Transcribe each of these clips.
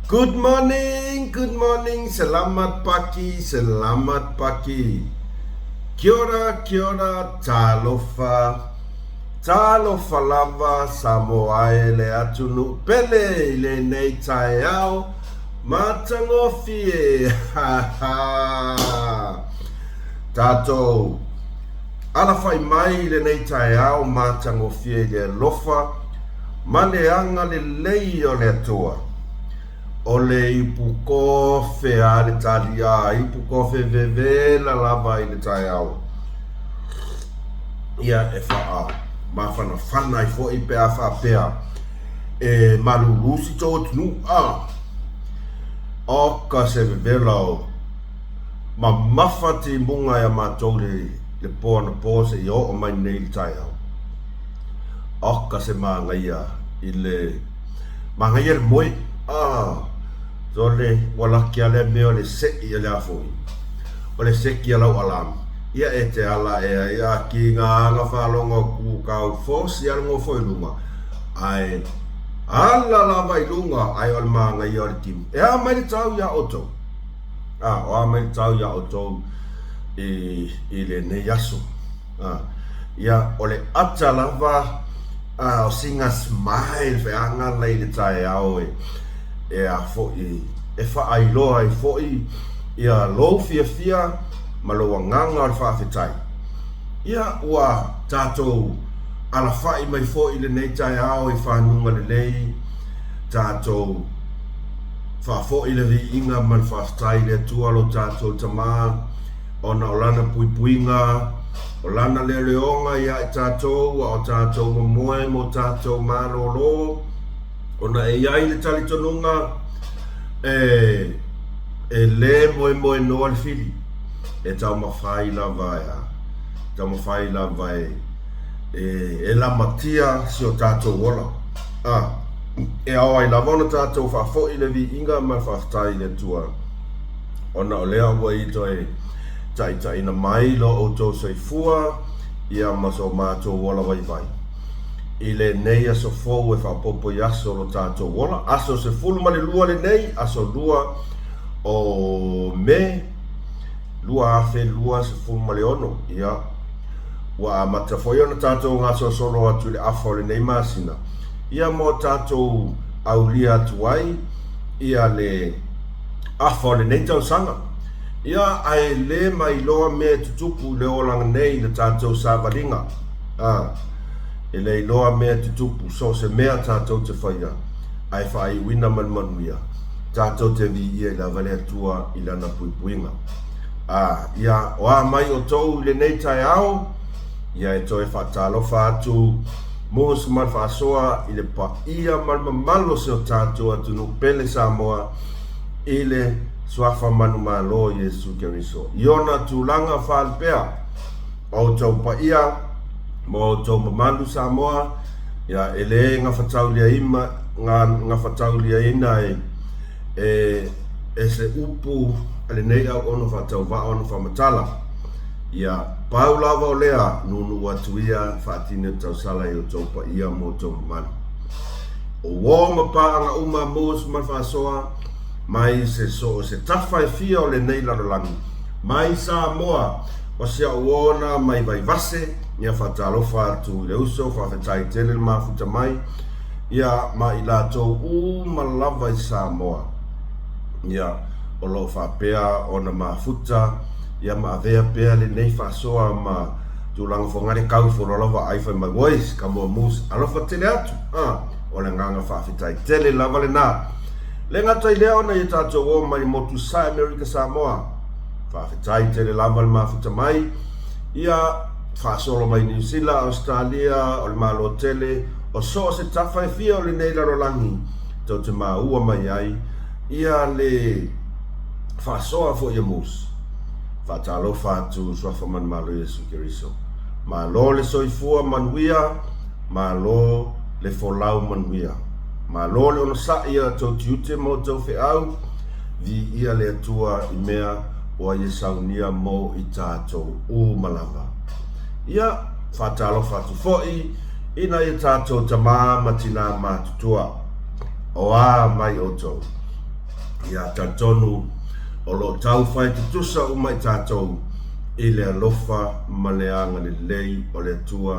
Good morning, selamat pagi. Kia ora, talofa lava, samoae le atunu pele, le nei tae au, matangofie, Tatou, ala fai mai le nei tae au, matangofie le lofa, maleanga le lei o le atua. O le ipukofe a le talia, ipukofe vevela lava i le tai au. Ia e faa, ma fana i fo i pea faa pea. E malulusi tō tunu a. Oka se vevela o. Ma mawhati munga ia mātou le poa na pose i o mai nei le tai au. Oka se māngaia i le, māngaia le moi. Zole wala kia le meo le seki le afoi. O le seki lau alam. Ia e te ala ia ki ngā anga whalonga ku kau fosi alango foi lunga. Ai ala lava i lunga ai o le maanga i o le timu. E a mai le tau ia oto. O a mai le tau ia oto i le ne yaso. Ia o le ata lava o singa smile fe anga lei le tae au e a fo'i e whaailoa i fo'i ia lo fia ma lo nganga o le whaafetai. Ia ua tātou ala whai mai fo'i le nei tae au i whanunga le lei tātou whaafo'i le vi inga man whaafetai le tua lo tātou tamā ona o lana puipuinga o lana le leonga ia i tātou o tātou moe mo tātou malolo ona e iai le tali tonunga e le moe no al fili e tau mawhai lava e la matia si o tātou wola e au ai lava ona tātou whafoi le vi inga ma whaftai le tua ona o lea ua i toi tai na mai lo o tō seifua ia maso mātou wola vai i le nei aso fōu e whapopo i aso lo tātou wola aso se fulu ma le lua le nei aso lua o me lua afe lua se fulu ma le ono ia wa matafoi ona tātou ngaso solo atu le afo le nei masina ia mo tātou aulia atu ai ia le afo le nei tau sanga ia ai le mai loa me tutupu le olanga nei le tātou savalinga e le loa mea tutupu so se mea tātou te whaia ai whai wina manuia tātou te vi ia i la vale atua i lana puipuinga ia o a mai o tou le nei tai au ia e toi whatalo whātu mos man whaasoa i le pa ia malo se o tātou atu no pele Samoa i le swafa manu malo Yesu Keriso iona tūlanga whalpea o tau pa ia mo tō mamandu Samoa ia ele ngā whataulia ima ngā whataulia ina e se upu ale nei au ono whatau wa ono whamatala ia pau lava o lea nunu atu ia whaatine tau sala i o tō pa ia mo tō mamandu o wōma pāanga uma mōs man whasoa mai se tawhai fia o le nei larolangi mai Samoa o se auona mai vai vase ia whatalofa atu le uso whawhetai tele le mafuta mai ia ma i lātou malava i Samoa ia o lo whapea o na mafuta ia ma avea pea le nei whasoa ma tūlanga whongare kau whorolova ai whai mai voice ka mua mus alofa tele atu o le nganga whawhetai tele lava le nā le ngatai lea ona i tātou o mai motu sa America Samoa whawhetai tele lava le mafuta mai ia whaasolo mai New Zealand, Australia, o le malo tele, o so se tawhai fia o le nei larolangi, tau te maua mai ai, ia le whaasoa fo ia mus. Whaatalo whaatu swafa man malo Yesu Keriso. Malo le soifua manuia, malo le folau manuia. Malo le ono sa ia tau tiute mo tau whiau, vi ia le atua i mea o a Yesaunia mo i tātou malava. Ia whatalo whatu fo'i ina i tātou tamā matina mātutua o a mai o tau ia tatonu o lo tau fai tutusa o mai tatou i le alofa ma le anga le lei o le tua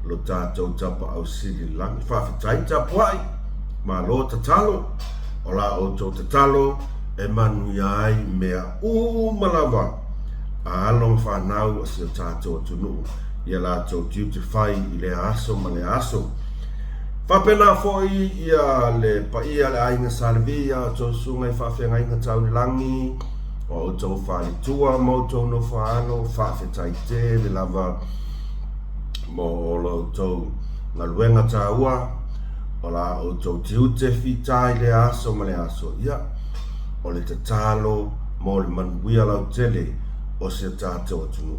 lo tatou tapa au sili langi whawhitai tapuai ma lo tatalo o la o tau tatalo e manu iai mea malawa a along whanau a sio tatou atunu ia la tau tiu te whai i le aso ma le aso whapena foi ia le paia le ainga salvia tau sungai whawhenga inga tau ni langi o tau whali tua mo tau no whaano whawhetai te le lava mo o lo tau ngaluenga taua o la o tau tiu te whitai le aso ma le aso ia o le tatalo mo le manuia lau tele o se tātou atunu.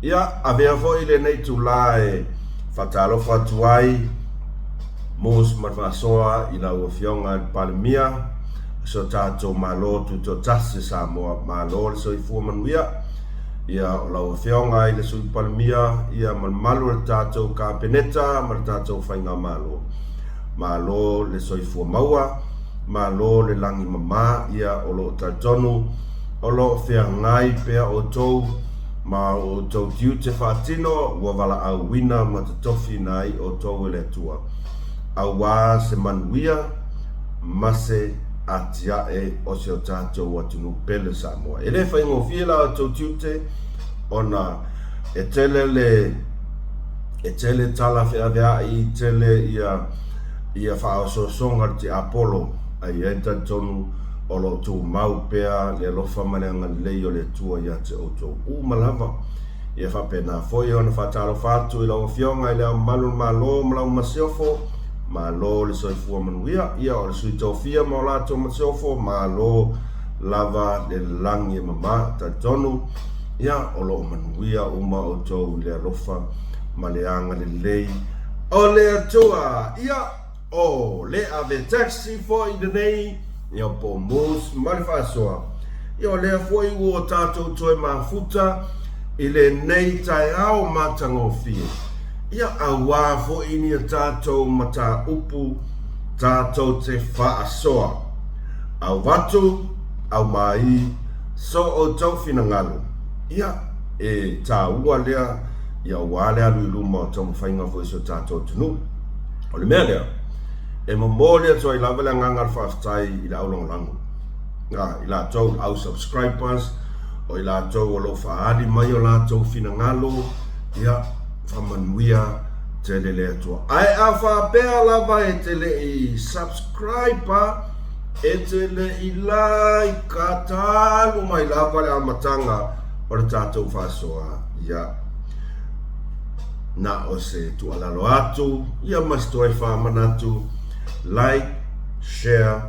Ia, a vea foi le nei tu la e whatalo whatuai mos marwasoa i la uafionga palemia so tātou malo tu to tasi sa moa malo le so i fua manuia ia o la uafionga i le sui palemia ia malu le tātou ka peneta ma le tātou whainga malo le so i fua maua malo le langi mama ia o lo tatonu o lo fea ngai pea o tou ma o tou tiu te whaatino ua wala au wina ma te tofi nai o tou ele tua au wā se manuia ma se atia e o se o tātou atunu pele sa moa e le whaingo whiela o tou tiu te ona e tele tala whea vea i tele ia whao so songa te Apollo ai e tatonu o lo tu mau pea le lofa mananga lei o le tua ia te oto malava ia whapena foi ona whatalo whatu i lau fionga i leo malu malo malau masiofo malo le soifua manuia ia o le sui tofia ma o lato masiofo malo lava le langi mama tatonu ia o lo manuia uma o tau i le lofa ma le anga le lei o le atua ia o le ave taxi fo i denei ia po mos malfasoa ia le foi o tatou toi mafuta i le nei tai au matangofie ia awa fo ini tatou mata upu tatou te faasoa au watu au mai so o tau finangalo ia e ta ua lea ia wale alu luma tau mawhainga fo iso tatou tunu o le mea lea e mamolia toi lava le ngangar whaftai i la aulong langu. I la tau au subscribers o i la tau o lo whaari mai o la tau finangalo ia whamanuia te lele atua. Ai a whapea lava e te le i subscriber e te le i like ka talu mai lava le amatanga o le tātou whasoa ia na o se tu alalo atu ia mastoi whamanatu like, share,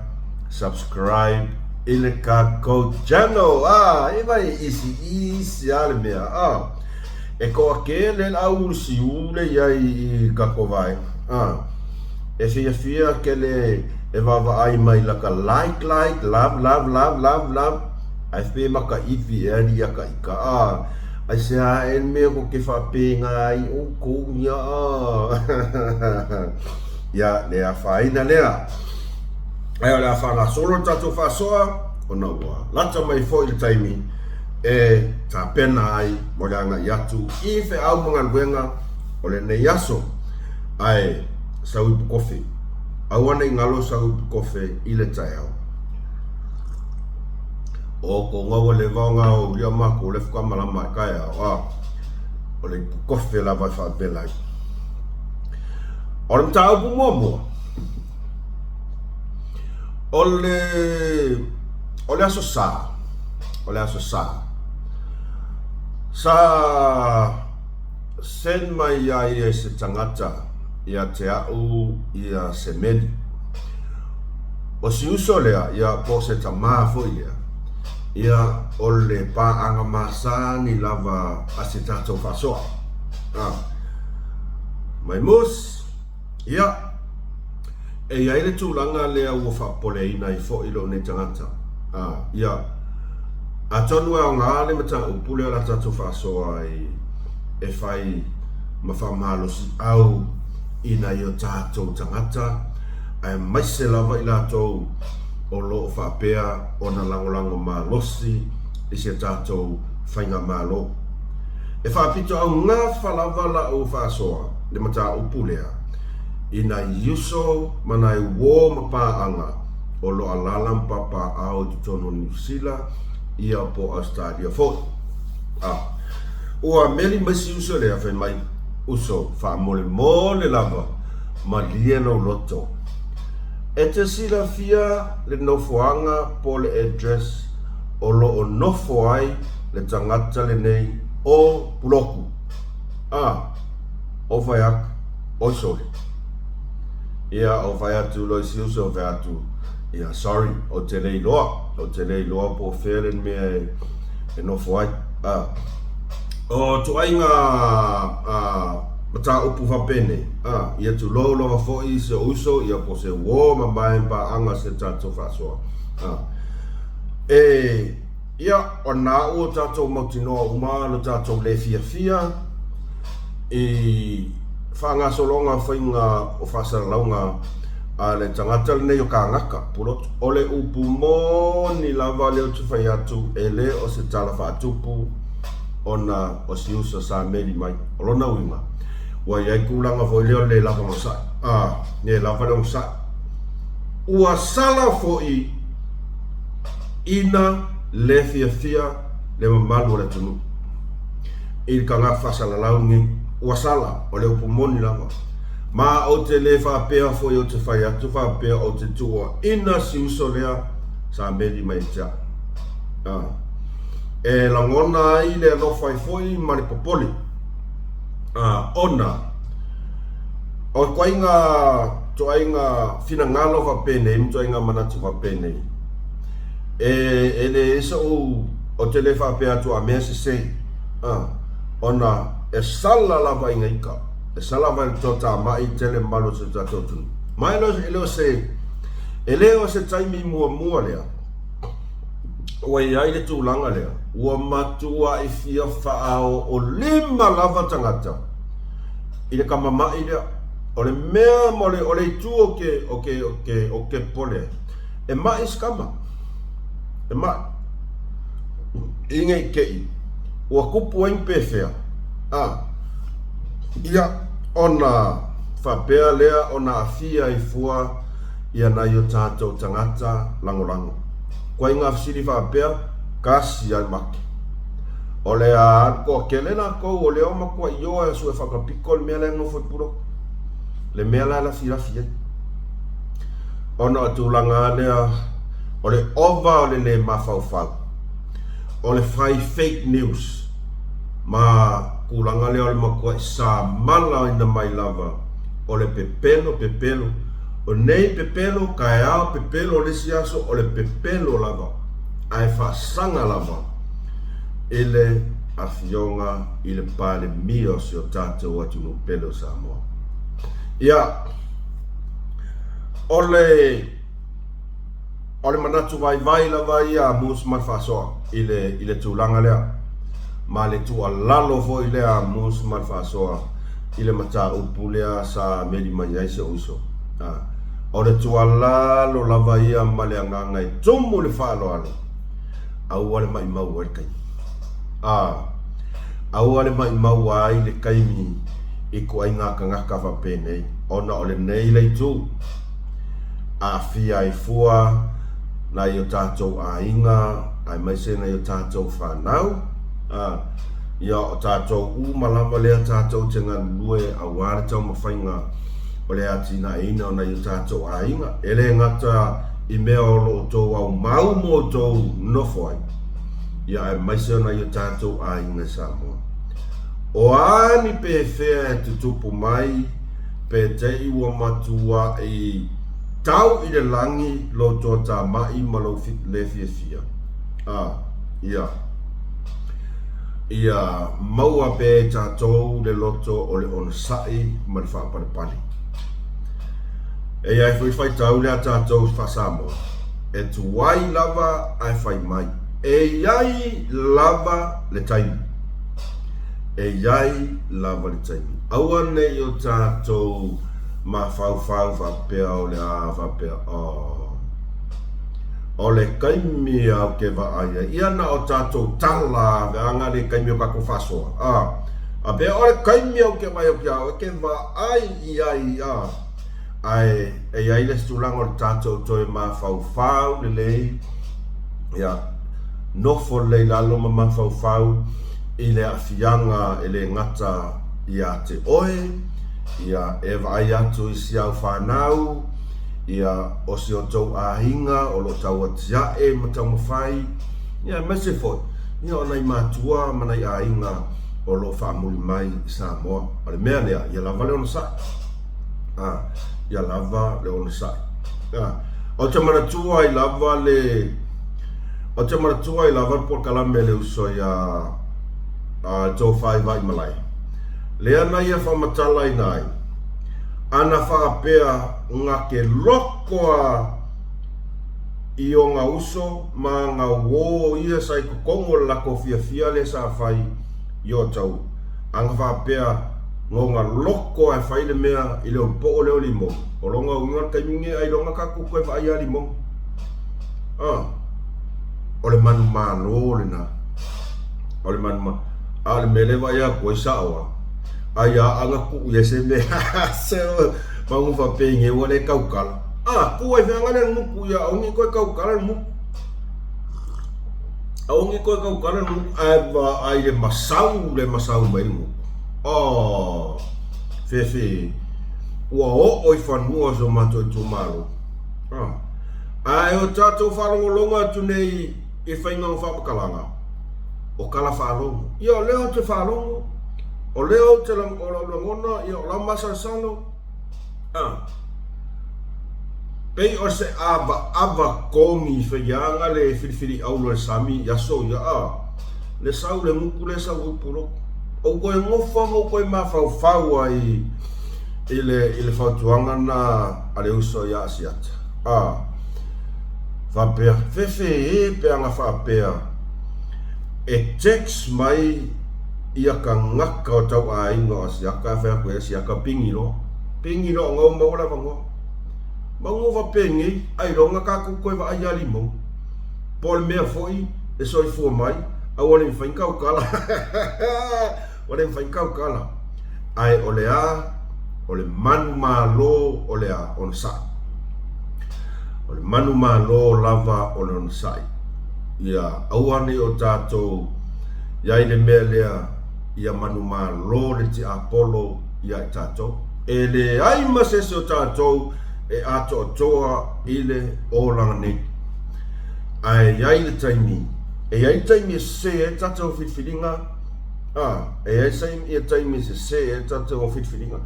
subscribe, ilika ko channel. E vai isi ale mea. E ko ake le au si ule i kakovai. E fia ke le e vava ai mai laka like, love. Ai fe maka ifi e ri aka ika. Ai se a en me ko ke whapenga i o kounia. Ia le a whaina lea. Ai o le a whanga solo tatou whasoa, o na ua. Lata mai fo i le taimi, e ta pena ai, mo le anga i atu, i fe au mga luenga, o le nei aso, ai sau ipu kofi. Au ana i ngalo sau ipu kofi i le tai au. O ko ngawa le vaonga o ria mako, le whamalama i kai au, o le ipu kofi la vai whaapelai. O le mtau pu mua. O le aso sa. Sa sen mai ai e se tangata ia te au ia se meli. O si uso lea ia po se tamafo ia o le pa anga masa ni lava a se tatou whasoa. Mai mus ia, e ia ele tūlanga lea ua whapoleina i fo ilo ne tangata. Ia, a tonu e o ngā le mata upule ala tatu whasoa e whai ma whamalosi au ina i o tātou tangata. E maise lava i la tau o lo whapea o na langolango mā losi i se tātou whainga mā lo. E whapito au ngā whalavala o whasoa le mata upulea i na yuso mana i wō mapaanga o lo alalam papa au tutono New Zealand ia po Australia fo. Ua meli masi uso lea whai mai uso wha mole lava ma lia no loto. E te sila fia le nofoanga po le address o lo o nofo ai le tangata le nei o puloku. O whai ak, o sole. Ia o whai atu lo isi uso o whai atu. Ia sorry, o te lei loa po whelen mea e nofo ai. O tu ainga mata upu whapene, ia tu lolo fo i se uso, ia po se wō mamae pa anga se tātou whasoa. Ia o nā ua tātou mautinoa uma no tātou le fia i whanga solonga whainga o whasaralaunga a le tangata le nei o ka ngaka pulot o le upu moni lava leo tu whai atu e le o se tala whaatupu ona o si usa sa meri mai o lona uinga wa iai kulanga foi leo le lava mosa ne lava le mosa ua sala foi ina le fia le mamalu le tunu i ka ngā whasala laungi ua sala o le upu moni lava ma o te le whapea foi o te whai atu whapea o te tua ina si uso lea sa meri mai tia e langona i le alofai foi mani popoli ona o koinga toinga fina ngalo va pene toinga manatu va pene e le so o telefa pe atu a mesi sei ona e sala la va inga e sala va tota mai tele malo se tatu mai lo ele se taimi mua lea o ia ile tu langa lea ua matua i fia whaao o lima lava tangata i le kamamai lea o le mea mole o le tu o ke pole e mai skama e mai inga i kei ua kupu ain pefea ia ona whapea lea ona afia i fua ia na i o tātou tangata langolango kwa inga fsiri whapea kasi ai maki o le ko kelena ko o le oma ko io e su e whakapiko le mea le ngofo i puro le mea la fia ona tūlanga lea o le ova o le mawhauwhau o le whai fake news ma kulanga lea o le makua i sa mala ina mai lava o le pepelo o nei pepelo kai ao pepelo le siaso o le pepelo lava ai whasanga lava ele afionga i le pale mio si o tātou atu no pelo Samoa ia o le manatu vai lava ia mus man whasoa i le tūlanga lea ma le tu alalo foi lea mus man whasoa i le mata upu lea sa meri mai ai se uso o le tualalo lava ia ma le anganga i tumu le whaaloalo au ale mai mau ai kai au ale mai mau ai le kaimi i ko ai ngaka whapene ona o le nei lei tu a fia i fua na i o tātou a inga ai mai se na i o tātou whanau ia o tātou malama lea tātou tenga lue a wāre tau mawhainga o le atina ina na i tātou a inga ele ngata i mea o lo tō au mau mo tō nofo ai ia ai mai se na i tātou a inga Samoa o ani pe whea e tutupu mai pe te iwa matua i tau i le langi lo tō tā mai malo le fia ia maua pe tātou le loto o le onasai ma le whaaparepali e ai whai tau lea tātou whasamo e tuai lava ai whai mai e ai lava le taimi aua nei o tātou ma whau whapea o le whapea o le kaimi au ke vaaia ia na o tātou tala veanga le kaimi o kako whasoa a pe o le kaimi au ke vai o ke vaai i ai ai le stulanga o le tātou toi ma fau le lei ia nofo le lalo ma fau i le afianga e le ngata ia te oe ia e vai atu i si au whanau ia o si o tau ahinga o lo tau atiae ma tau mawhai ia mese foi ia o nei matua ma nei ahinga o lo whaamuli mai Samoa o le mea lea ia lava le ona sai ia lava le ona sai o te maratua i lava le o te maratua i lava por kalame le uso ia tau whai vai malai lea na ia whamatala i nai ana whaapea ngā ke lokoa i o ngā uso ma ngā wō ia sai kukongo lako fia le sa whai i o tau. Anga whaapea ngō ngā lokoa e whai le mea i leo po o leo limo. O longa unga kaiminge ai longa kaku koe whai a limo. O le manu mālo le na. O le manu ma. A le mele vai a koe saoa. Ai a anga ku ia se me se mangu fa penge wale kaukala ku ai fanga le muku ya ongi ko kaukala muku ongi ko kaukala muku ai le masau mai muku fefe wa o fanua so mato tu malo ai o tato farongo longa tu nei e fainga fa kalanga o kala falongo yo leo te falongo o leo te lang o ngona yo la masa salo pei o se ava kongi whaianga le whiriwhiri au le sami yaso ia le sau le muku le sau upuro o koe ngofa o koe mawhau ai i le whautuanga na ale uso ia asiata whapea whewhe pea nga whapea e text mai ia ka ngaka o tau a inga o siaka whea koe siaka pingiro ngau maura vango mangu va pengi ai ronga ka koe va ai ali mo pol mea foi e soi fu mai a wale mi fain kau kala wale mi fain kau kala ai ole manu malo olea on sa ole manu malo lava on sai ia awane o tato ia ile melea ia manu malo le ti apolo ia tato ele ai maseso tato e ato toa ile o langa nei ai ai le taimi se e tato fitfilinga e ai taimi se e tato fitfilinga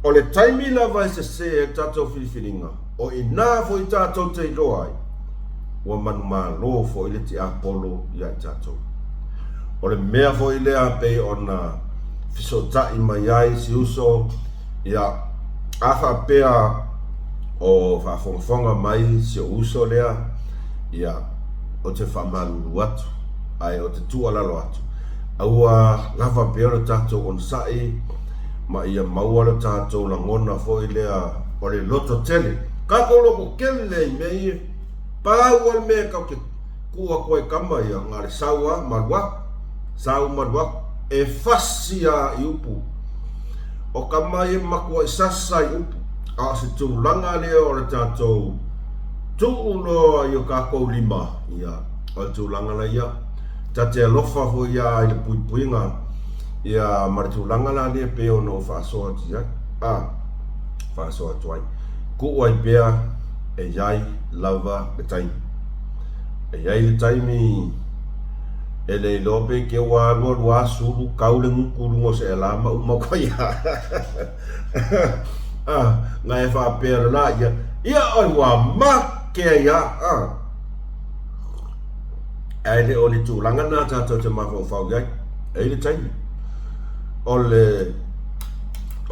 o le taimi lava se e tato fitfilinga o ina fo i tato te loai o manu malo fo ile ti apolo ia tato o le mea fo ile a pe ona fisota i mai ai si uso ia afa pea o whafonga mai si uso lea ia o te whamalulu atu ai o te tualalo atu aua lava pea o tato on sai ma ia maua lo tato la ngona fo lea o le loto tele kako loko kele i mei pau al mea kau ke kua koe kama ia ngare saua marua e fasia i upu o kama i makua i sasa i upu a se tūlanga lea o le tātou tūuloa i o kākou lima ia o le tūlanga la ia tate alofa ho ia i le puipuinga ia ma le tūlanga la lea pe o no whaasoa tia whaasoa tuai ku ai pea e iai lava le taimi e iai le taimi e le lope ke wā suru kaule ngukuru se e lama umakwa ia nga e whapera la ia oi wā make ia ai le o le tūlanga nā tātou te mawhau iai ai le taimi o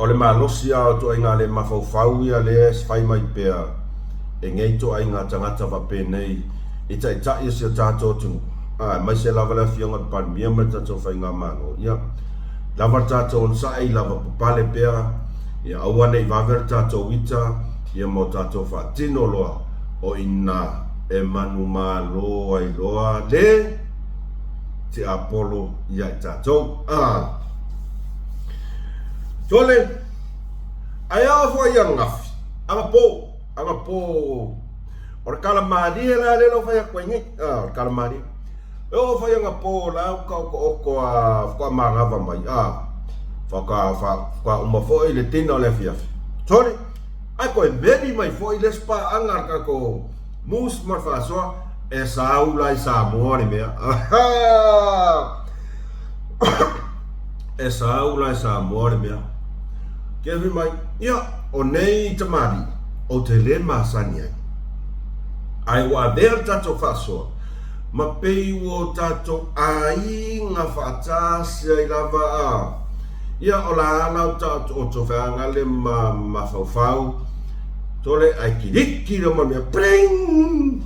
le malosi a to inga le mawhau ia le whai mai pea e ngei to inga tangata wape nei i tai tai si o tātou tunu mai se lava la fionga pan mia ma tātou whai ngā mano ia lava tātou on sa ei lava pupale pea ia awane i wawer tātou ita ia mo tātou whaatino loa o ina e manu malo ai loa le te Apollo ia i tātou. Tole, ai awa fo ia ngafi, anga po, ora kalamari e la le lo fai a koengi, ora kalamari, e o fai anga po la uka oko a mangava mai, whaka umafo i le tina o le fiafi. Tole, ai koe meri mai fo i le spa anga kako mus marfasoa, e saula i Samoa ni mea. E saula i Samoa ni mea. Kewi mai, ia, o nei tamari, o te le masani ai. Ai wa vea tato fasoa, ma pei wo tato ai nga whaatasia i lava a. Ia o la ana o tato o to whaanga le ma faufau, tole ai kiriki le ma mea, pring!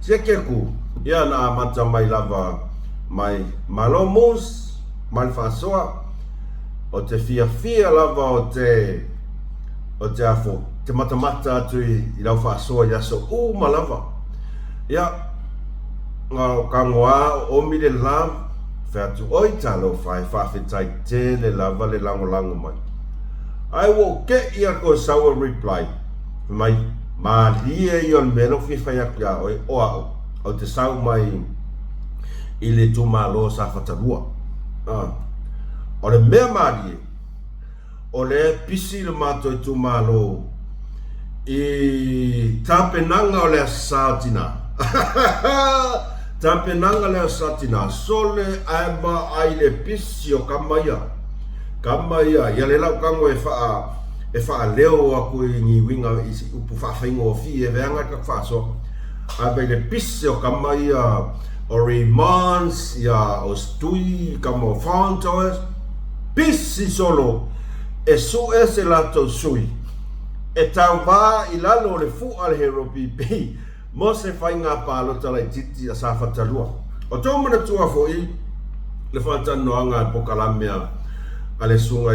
Sia keku, ia na mata mai lava mai malomus, mai fasoa, o te fia lava o te afo, te matamata atu i lau fasoa ia so malava. Ia, ngā kangoa o mi le lam, wheatu oi talo whai whawhetai te le lava le lango mai. Ai wo ke ia ko sawa reply, mai Maria i on melo fiwhai akia oi oa o te sau mai i le tumalo sa whatarua. O le mea Maria, o le pisi le mato i tumalo i tapenanga o le asatina. Tapenanga le asatina, sole aima ai le pisi o kamaia. Kamaia, ia le lau kango e wha leo aku i ni winga isi upu whawhaingo o fi e veanga ka whaso. Abai le pisi o kamaia o remands, ia o stui, kamo whantoes. Pisi solo e su e se lato sui. E tau wā i lalo le fu al hero pipi. Mo se whai ngā pālo talai titi a sa whatalua. O tō mana tua fo i le whatanoanga e pokalamea a le sunga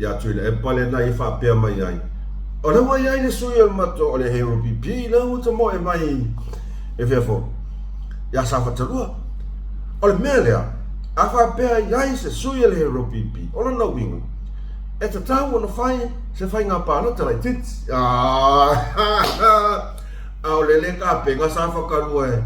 ia tuile e pale na i whapea mai ai. O le mai ai le sui al mato o le hero pipi na uta mo e mai e fia fo. Ia sa whatalua. O le mea lea, a whapea iai se sui al hero pipi. O le na winga. E te tau ono whai se whai ngā pālo talai titi. Au lele ka penga sa whakarua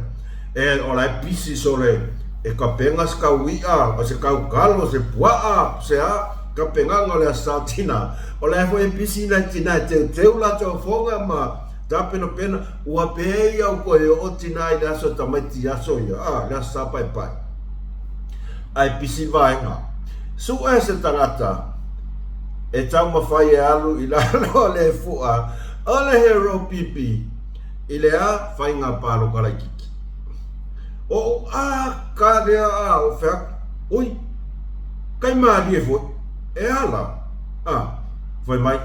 e o lai pisi sole e ka penga ska wia o se kau kalo se puaa se a ka penga ngole asatina o lai fo e pisi na tina teu la tau fonga ma tapeno pena ua pei au koe o tina i laso tamaiti aso ia la sa pai pai ai pisi vaenga su e se tangata e tau mawhai e alu i lalo le fua o le hero pipi i le a whai ngā pālo karai kiki. O ka rea o whea, oi, kai maari e fwoi, e ala, whai mai,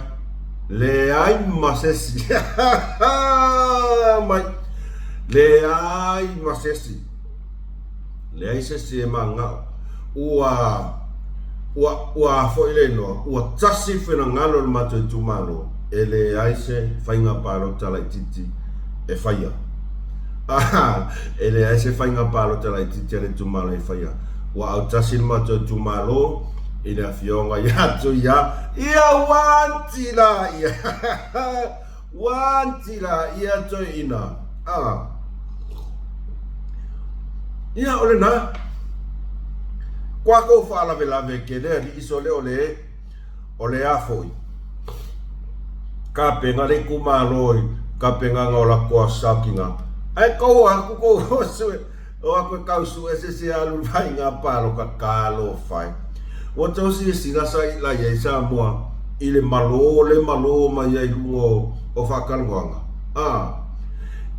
le ai masesi, mai, le ai masesi, le ai sesi e maa ngao, ua fwoi le noa, ua tasi whina ngalo le mato i tumalo, e le ai se whai ngā pālo talai titi, e whaia. E le aise whainga pālo tala i titiare tumalo e whaia. Wa au tasil mato tumalo i le whionga i atu ia. Ia wantila ia. Wantila ia toi ina. Ia ole na. Kwa kou whaalawe lawe ke lea li iso le ole a foi. Ka penga le kumaloi. Ka penga ngola kua sakinga. Ai kou aku kou sue. O aku kau sue se alu vai ngā pālo ka kālo whai. O tau si singa sa i la iei sa mua. I le malo mai ai lungo o whakaluanga.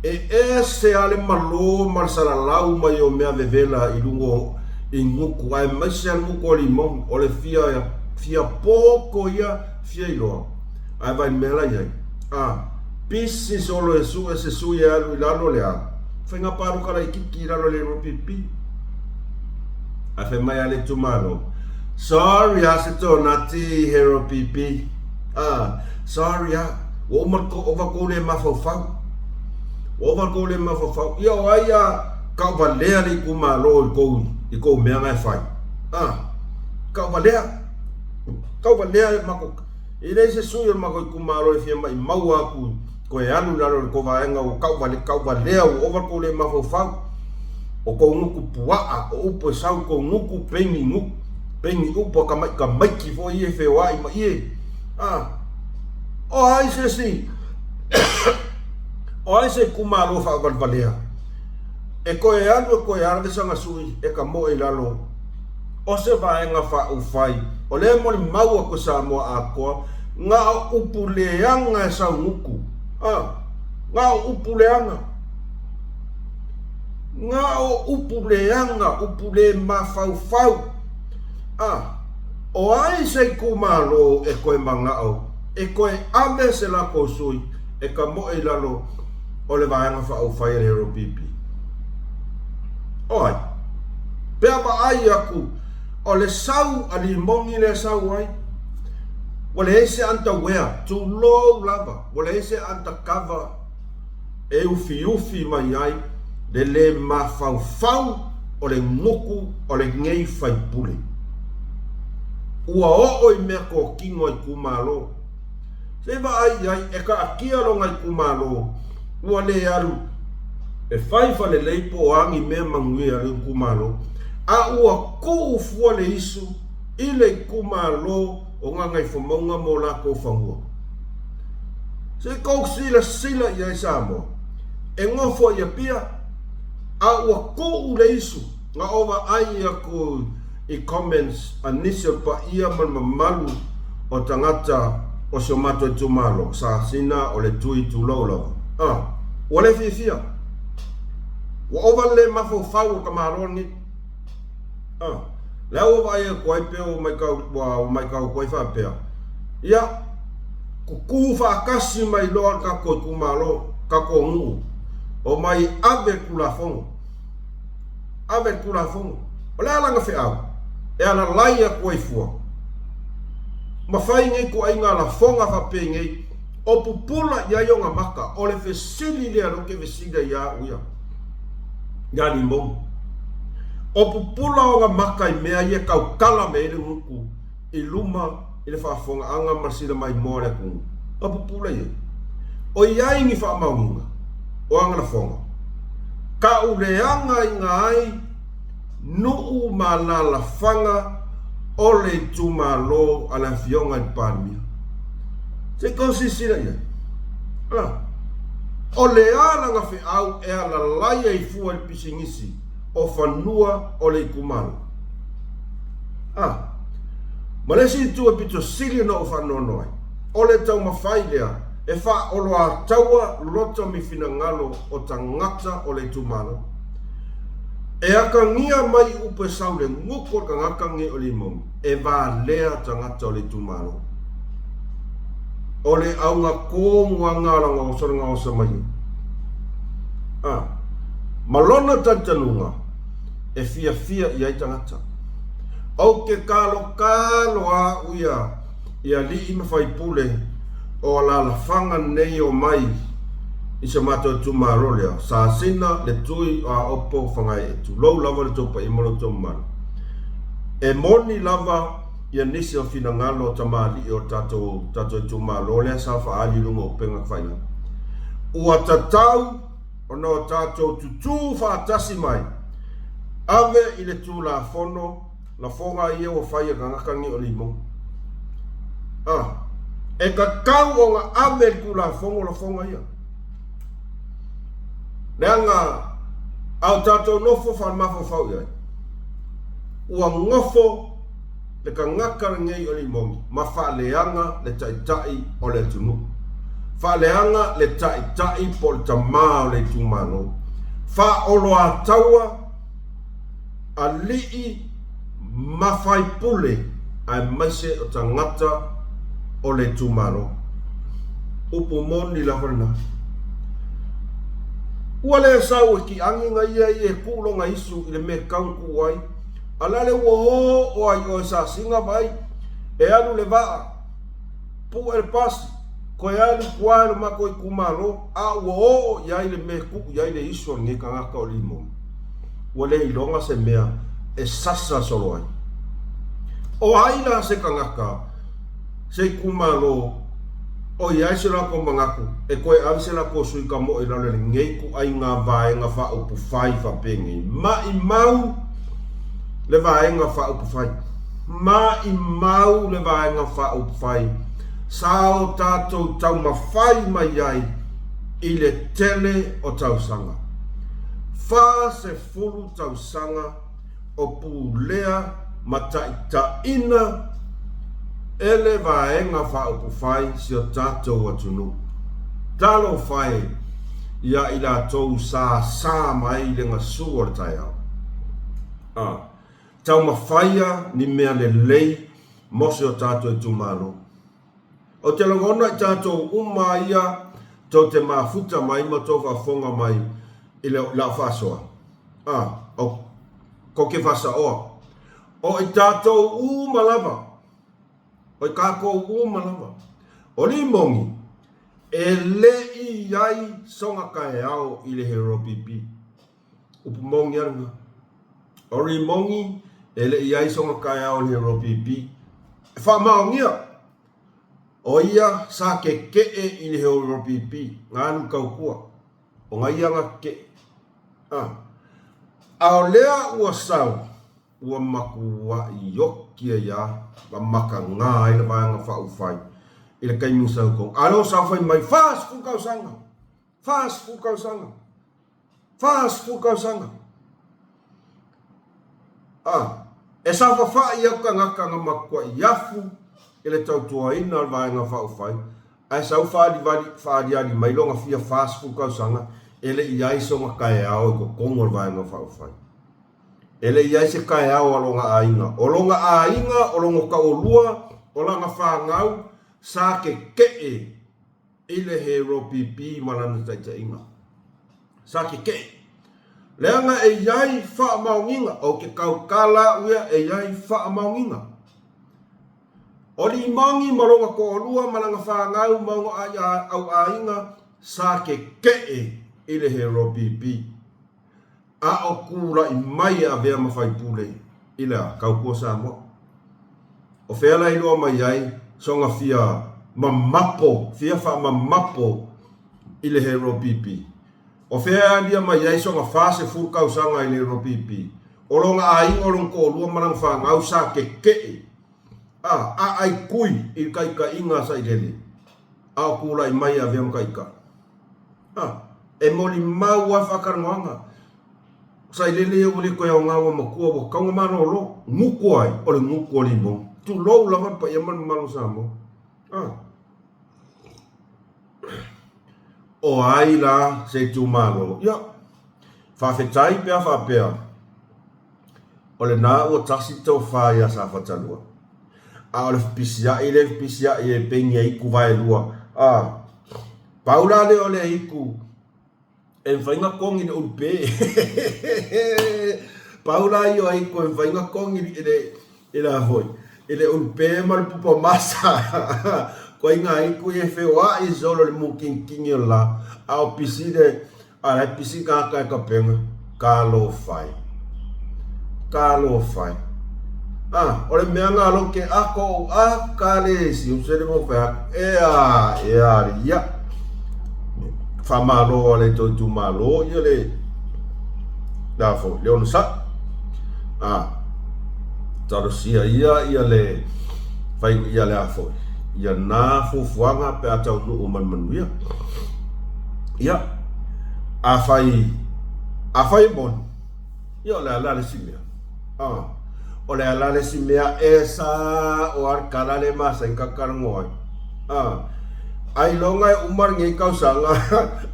E se ale malo marsala lau mai o mea vevela i lungo i nguku. Ai mai se al nguku o limon. O le fia poko ia fia iloa. Ai vai mela iei. Pisi solo e su e se su e alu i lalo lea. Whainga paru kara i kiki i lalo le ropipi. A whai mai ale tumano. Sorry a se tō nati he ropipi. Sorry a. O wako le mawhau. o va ko le mafafau ia o aia ka valea le kumalo i ko mea ngai fai ka valea mako i le se sui mako i kumalo e fia mai mau aku ko e anu lalo ko vaenga o ka valea o va ko le mafafau o ko nguku puaa o upo sau ko nguku pengi upo ka mai ki fo i e fe wai ma i o ai se si o ai se kumalo fa valea e ko e anu ko e arde sanga sui e ka mo e lalo o se vaenga fa u fai o le mo mau ko sa mo a ko nga upuleanga e sa nguku nga upuleanga nga o upule mafau o ai se kumalo e koe mangao e koe ame se la ko sui e ka mo e lalo o le vaenga fa au fai hero pipi oi pea ba ai aku o le sau ali mongi le sau ai wale ese anta wea tu low lava wale ese anta kava e ufi mai ai le mafau o le nguku o le ngei fai pule ua o i mea ko kingo i kumalo se va ai e ka akia longa i kumalo ua le alu e fai fa le leipo angi mea mangui ale kumalo a ua ku ufua le isu i le kumalo o nga ngai fomaunga mo la ko fangua se kou sila i samo e ngofo i pia a ua ku le isu nga ova ai ko i comments anisa pa ia mamalu o tangata o somato e tumalo sa sina o le tui tulolo o le fifia wa ova le mafau ka maroni la ova ia koi peo mai kau koi fa pea ia ku fa kasi mai lo ka ko kumalo ka ko ngu o mai ave kulafong o le alanga fe au e ana laia koi fua ma fai ngai ko ai ngala fonga fa pe ngai o pupula ya yonga maka o le fesili le alo ke vesida ya uia ya limbo o pupula o nga maka i mea ia kau kala me ele nguku i luma i le fa fonga anga masila mai more ku o pupula ia o ia ingi fa maunga o anga na fonga ka uleanga i ngai nuu malala fanga o le tumalo ala fionga i palmia se consisira ia o le ala nga fe au e ala laia i fua i pisingisi o fanua o le kumalo ma le si tu e pito sili no o fanono ai o le tau mawhai lea e fa o loa taua loto mi fina ngalo o tangata o le tumalo e aka ngia mai upe saule nguko ka ngaka nge o limong e va lea tangata o le tumalo o le au nga kōmua ngāranga o soronga o samai malona tantanunga e fia i ai tangata au ke kalo a uia ia li ima fai pule o la lafanga nei o mai i se mato tumalo lea sa sina le tui a opo whangai e tu lou lava le topa i mono tomaro e moni lava ia nisi o fina ngalo tamali o tato tumalo lea sa faali lungo o penga whaina ua tatau o no tato tutu whaatasi mai ave i le tu la fono la fonga ia o whaia ka ngakangi o limo e ka kau o nga ave ku la fonga ia leanga au tato nofo whan mafo fau ia ua ngofo le ka ngaka ngei o limongi ma whaaleanga le tai o le tunu whaaleanga le tai po le tamā o le tumano whaoloa taua a lii mawhai pule ai maise o tangata o le tumano upu moni la whana ua le sau e ki angi nga ia i e kūlonga isu i le me kaunku ai alale o ai o sa singa vai e anu le va pu el pas Ko ya ni kwa ma ko kumalo a wo ya ile me ku ya ile iso ngi kanga ka olimo. Wale ilonga se mea e sasa solo ai. O haila se kanga ka se kumalo o ya se la ko mangaku e ko a se la ko sui ka mo ila le ngi ku ai nga vai nga fa o pu fai fa pengi. Ma I mau le vai nga fa o pu fai. Ma I mau le vai nga fa o pu fai. Sao tātou tau mawhai mai ai I le tele o tau sanga. Wha se furu tau sanga o pūlea mataitaina ele vaenga wha o puwhai si o tātou atunu. Talo whai ia I la tau sā mai le ngā sua le tai au. Tau mawhaia ni mea le lei mose o tātou e tumalo. O te langona I tātou uma ia tau te mafuta mai ma tau whafonga mai I la whasoa. O ko ke whasoa. O I tātou uma lava. O I kākou uma lava. O li mongi e le I ai songa kai au I le hero pipi. Upu mongi arunga. O li mongi e le I ai songa kai au le hero pipi. Wha maongia. O ia sa ke I le hero pipi ngānu kaukua o ngai anga ke ao lea ua sau ua makua I yokia ia wa maka ngā I le vāanga wha ufai I le kaimu sau kong alo sa whai mai fast fukau sanga e sa wha ia ka ngaka ngā makua iafu ele tau tua ina al vaenga wha ufai. Ai sau whaadi ani mai longa fia fast food kau sanga. Ele iai songa kai ao I ko kongo al vaenga wha ufai. Ele iai se kai ao alonga ainga. Olonga ainga, olonga ka olua, olanga whangau, sa ke ile hero pipi malana taita inga. Sa ke Leanga e iai wha maunginga, o ke kaukala uia e iai wha maunginga. O li mangi maronga ko olua malanga whangau maunga au ainga sa ke I le hero pipi. A o kura I mai a vea mawhai pule I lea kaukua sa mo. O whela I loa mai ai songa fia wha mamapo I le hero pipi. O whea lia mai ai songa whase furkau sanga I le hero pipi. O longa ainga o longa ko olua malanga whangau sa ke ai kui I kaika inga sa I lele. A o kula I mai a veam kaika. E moli mau a whakarangoanga. Sa I lele e ule koe au ngawa makua wa kaunga mano lo. Nguku ai, o le nguku o li mo. Tu lou lava pa ia manu malo sa mo. O ai la se tu malo. Ia. Whawhetai pia whapea. O le nā ua tasi tau whaia sa whatalua. A o le pisia I e pengi e iku vai lua. Paula le o le iku. E whainga kongi le urupe. Paula I o iku e whainga kongi le hoi. E le urupe ma le pupa masa. Ko inga iku e whewa I zolo le mukinkingi o la. A o pisi le. A le pisi kaka e ka penga. Kalo fai. O le mea ngā lo ke ako a kare si usere mo whea ria whamalo o le toitu malo ia le dafo leono sa tarosia ia le whai ia le afo ia nā fufuanga pe atau nu uman manuia ia a whai bon ia le ala le simea o le alale si mea esa o arkala le masa I kakarangoi. Ai longa e umar ngai kausanga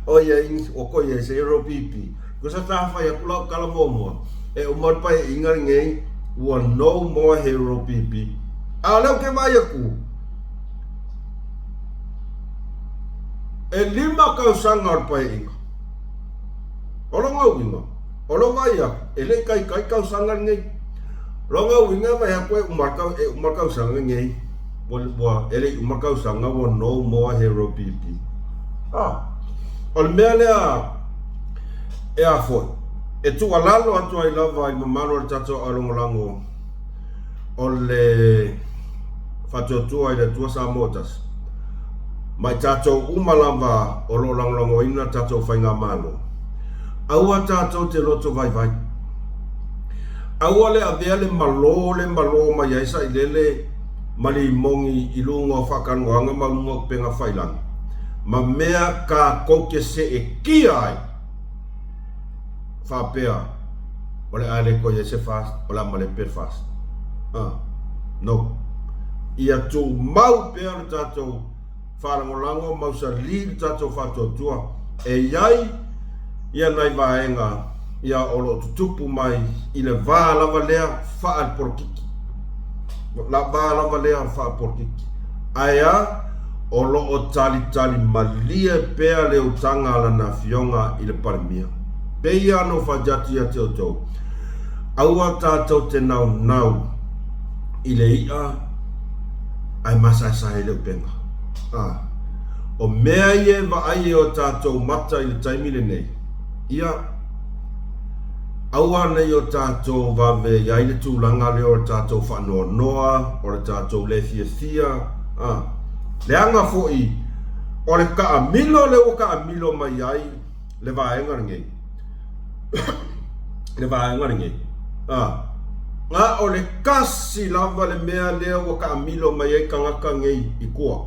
o ye o ko ye se ro pipi. Ko sa ta fa ya kula kala momo. E umar pa ingar ngai wa no more hero pipi. Ala ke mai ku. E lima kausanga pa inga. Olonga winga. Olonga ya ele kai kausanga ngai. Longa winga mai koe umarkau sanga ngai Wa ele umakau sanga wa no moa hero pipi. Ol mea lea e a foi. E tu alalo atu ai lava I mamano le tato alongolango o le whatotua I le tua sa motas. Mai tato umalava o lo langolongo ina tato whainga malo. Aua tato te loto vai vai. Aua le avea le malo mai aisa I lele mali mongi I lungo whakangoanga ma lungo penga whailangi. Ma mea ka koke se e kia ai. Whapea. Ole ale ko ye se fast, ola male per fast. No. Ia tu mau pea tato wharangolango mau sa li tato whatotua. E iai ia nai vaenga ia olo tutupu mai I le vā lava lea whaal porkiki. La vā lava lea whaal porkiki. Aia olo o tali malia pea le utanga ala na fionga I le parimia. Peia no whajati a te otou. Aua tātou te nau I le ia ai masai leo penga. O mea ie wa ai o tātou mata I le taimile nei. Ia aua nei o tātou wawe ia I le tūlanga leo o tātou whanoa noa, o le tātou le fia. Leanga fo'i o le kaa milo le o kaa milo mai ai le vaenga ngei. Le vaenga ngei. Nga o le kasi lava le mea leo o kaa milo mai ai kangaka ngei I kua.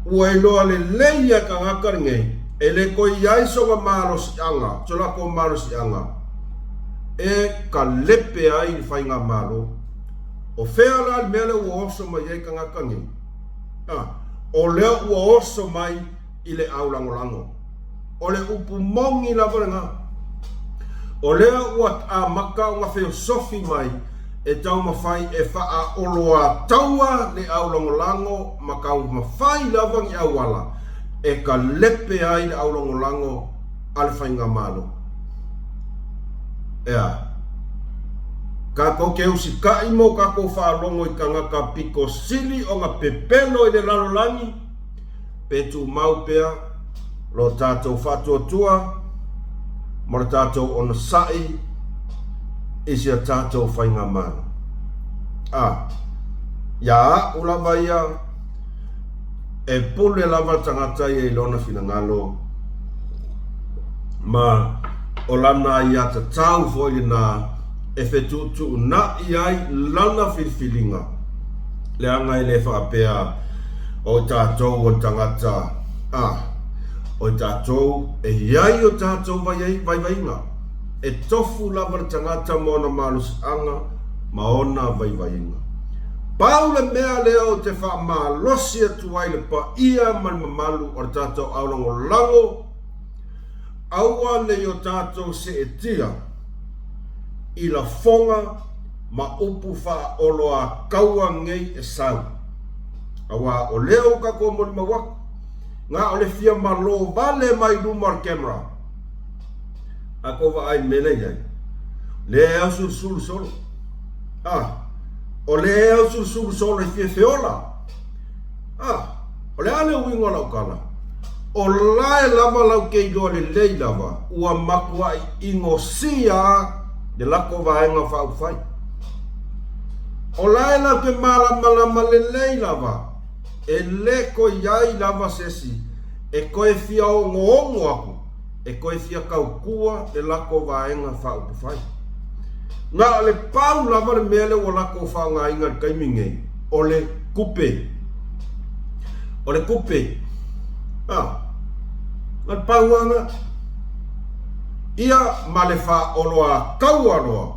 Ua iloa le leia kangaka ngei. E le koi iai songa maro si anga, sola ko maro si anga. E ka lepe ai I whainga maro. O whea la le mea leo ua oso mai ai kangaka ngei. O leo ua oso mai I le aulangolango. O le upu mongi la varenga. O leo ua a maka o nga wheo sofi mai e tau mawhai e wha oloa taua le aulangolango maka o mawhai la vangi awala e ka lepe ai le aulangolango ale whainga malo. Ka koke usi ka imo ka ko whaalongo I kangaka piko sili o nga pepelo I le lalolangi petu mau pea lo tātou whatua tua mo le tātou ona sai isia tātou whainga mana. Ia ulava ia e pule lava tangata ia I lona finangalo ma o lana ia ta tau foi na e fetutu na iai lana filfilinga. Le anga I le whaapea o tātou o tangata. O tātou e iai o tātou vai vainga. E tofu lava tangata mona malus anga maona vai vainga. Paule mea leo te wha malosi atu ai le pa ia man mamalu o tātou aulango lango. Aua le o tātou se e tia I la fonga ma upu wha oloa kaua ngei e sau. Awa o leo ka ko moni mawak. Nga o le fia malo vale mai lumar camera. Ako wa ai mele iai. Le ea sul solo. O le ea sul solo I fia feola. O le ale uingo lau kala. O lae lava lau kei doa le lei lava. Ua makua I ingo sia de lako vaenga whau whai. O lae lau ke malama le lei lava. E le ko iai lava sesi. E koe fia o ngongo aku. E koe fia kau kua de lako vaenga whau whai. Nga le pau lava le mele o lako whau ngā inga kaimingei. O le kupe. O le kupe. Nga pau anga. Ia ma le wha oloa kauaroa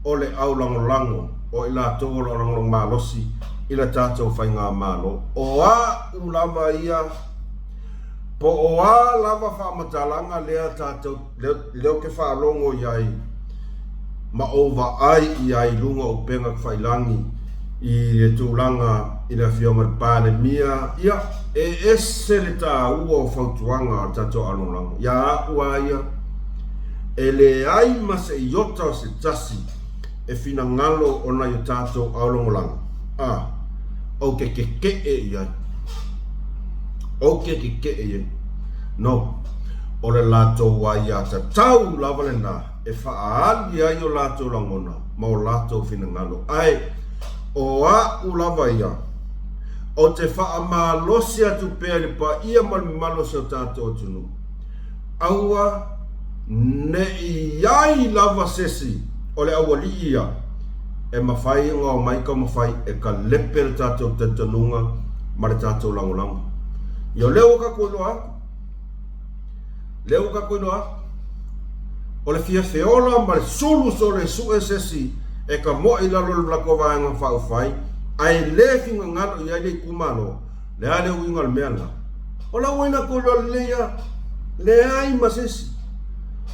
o le aulangolango o ila tō lango malosi ila tātou whainga malo. O a ulava ia po o a lava wha matalanga lea tātou leo ke wha longo iai ma ova ai iai lunga o penga whailangi I e tūlanga I la fionga pāne mia ia e ese le tā ua o whautuanga tātou alonlango. Ia a ua ia e le ai ma se iota o se tasi e fina ngalo o na i tātou aulongolanga. o ke e ia. O ke e. No. O le lātou wa ia ta tau lava le nā. E whaali ai o lātou langona. Ma o lātou finangalo. Ai, o a u lava ia. O te wha ma losi atu pēr i pa ia malo se o tātou tunu. Aua ne iai lava sesi o le aua li ia. E mawhai ngā o mai ka mawhai e ka lepe le tātou te tanunga ma le tātou langolango. Io leo ka koinoa. Leo ka koinoa. O le fia feola ma le sulu so le sue sesi e ka mo i lalo le lako vaenga whau whai. Ai le finga ngalo i aile kumano. Le ale uinga le meanga. O la uina koinoa le lea. Le ai masesi.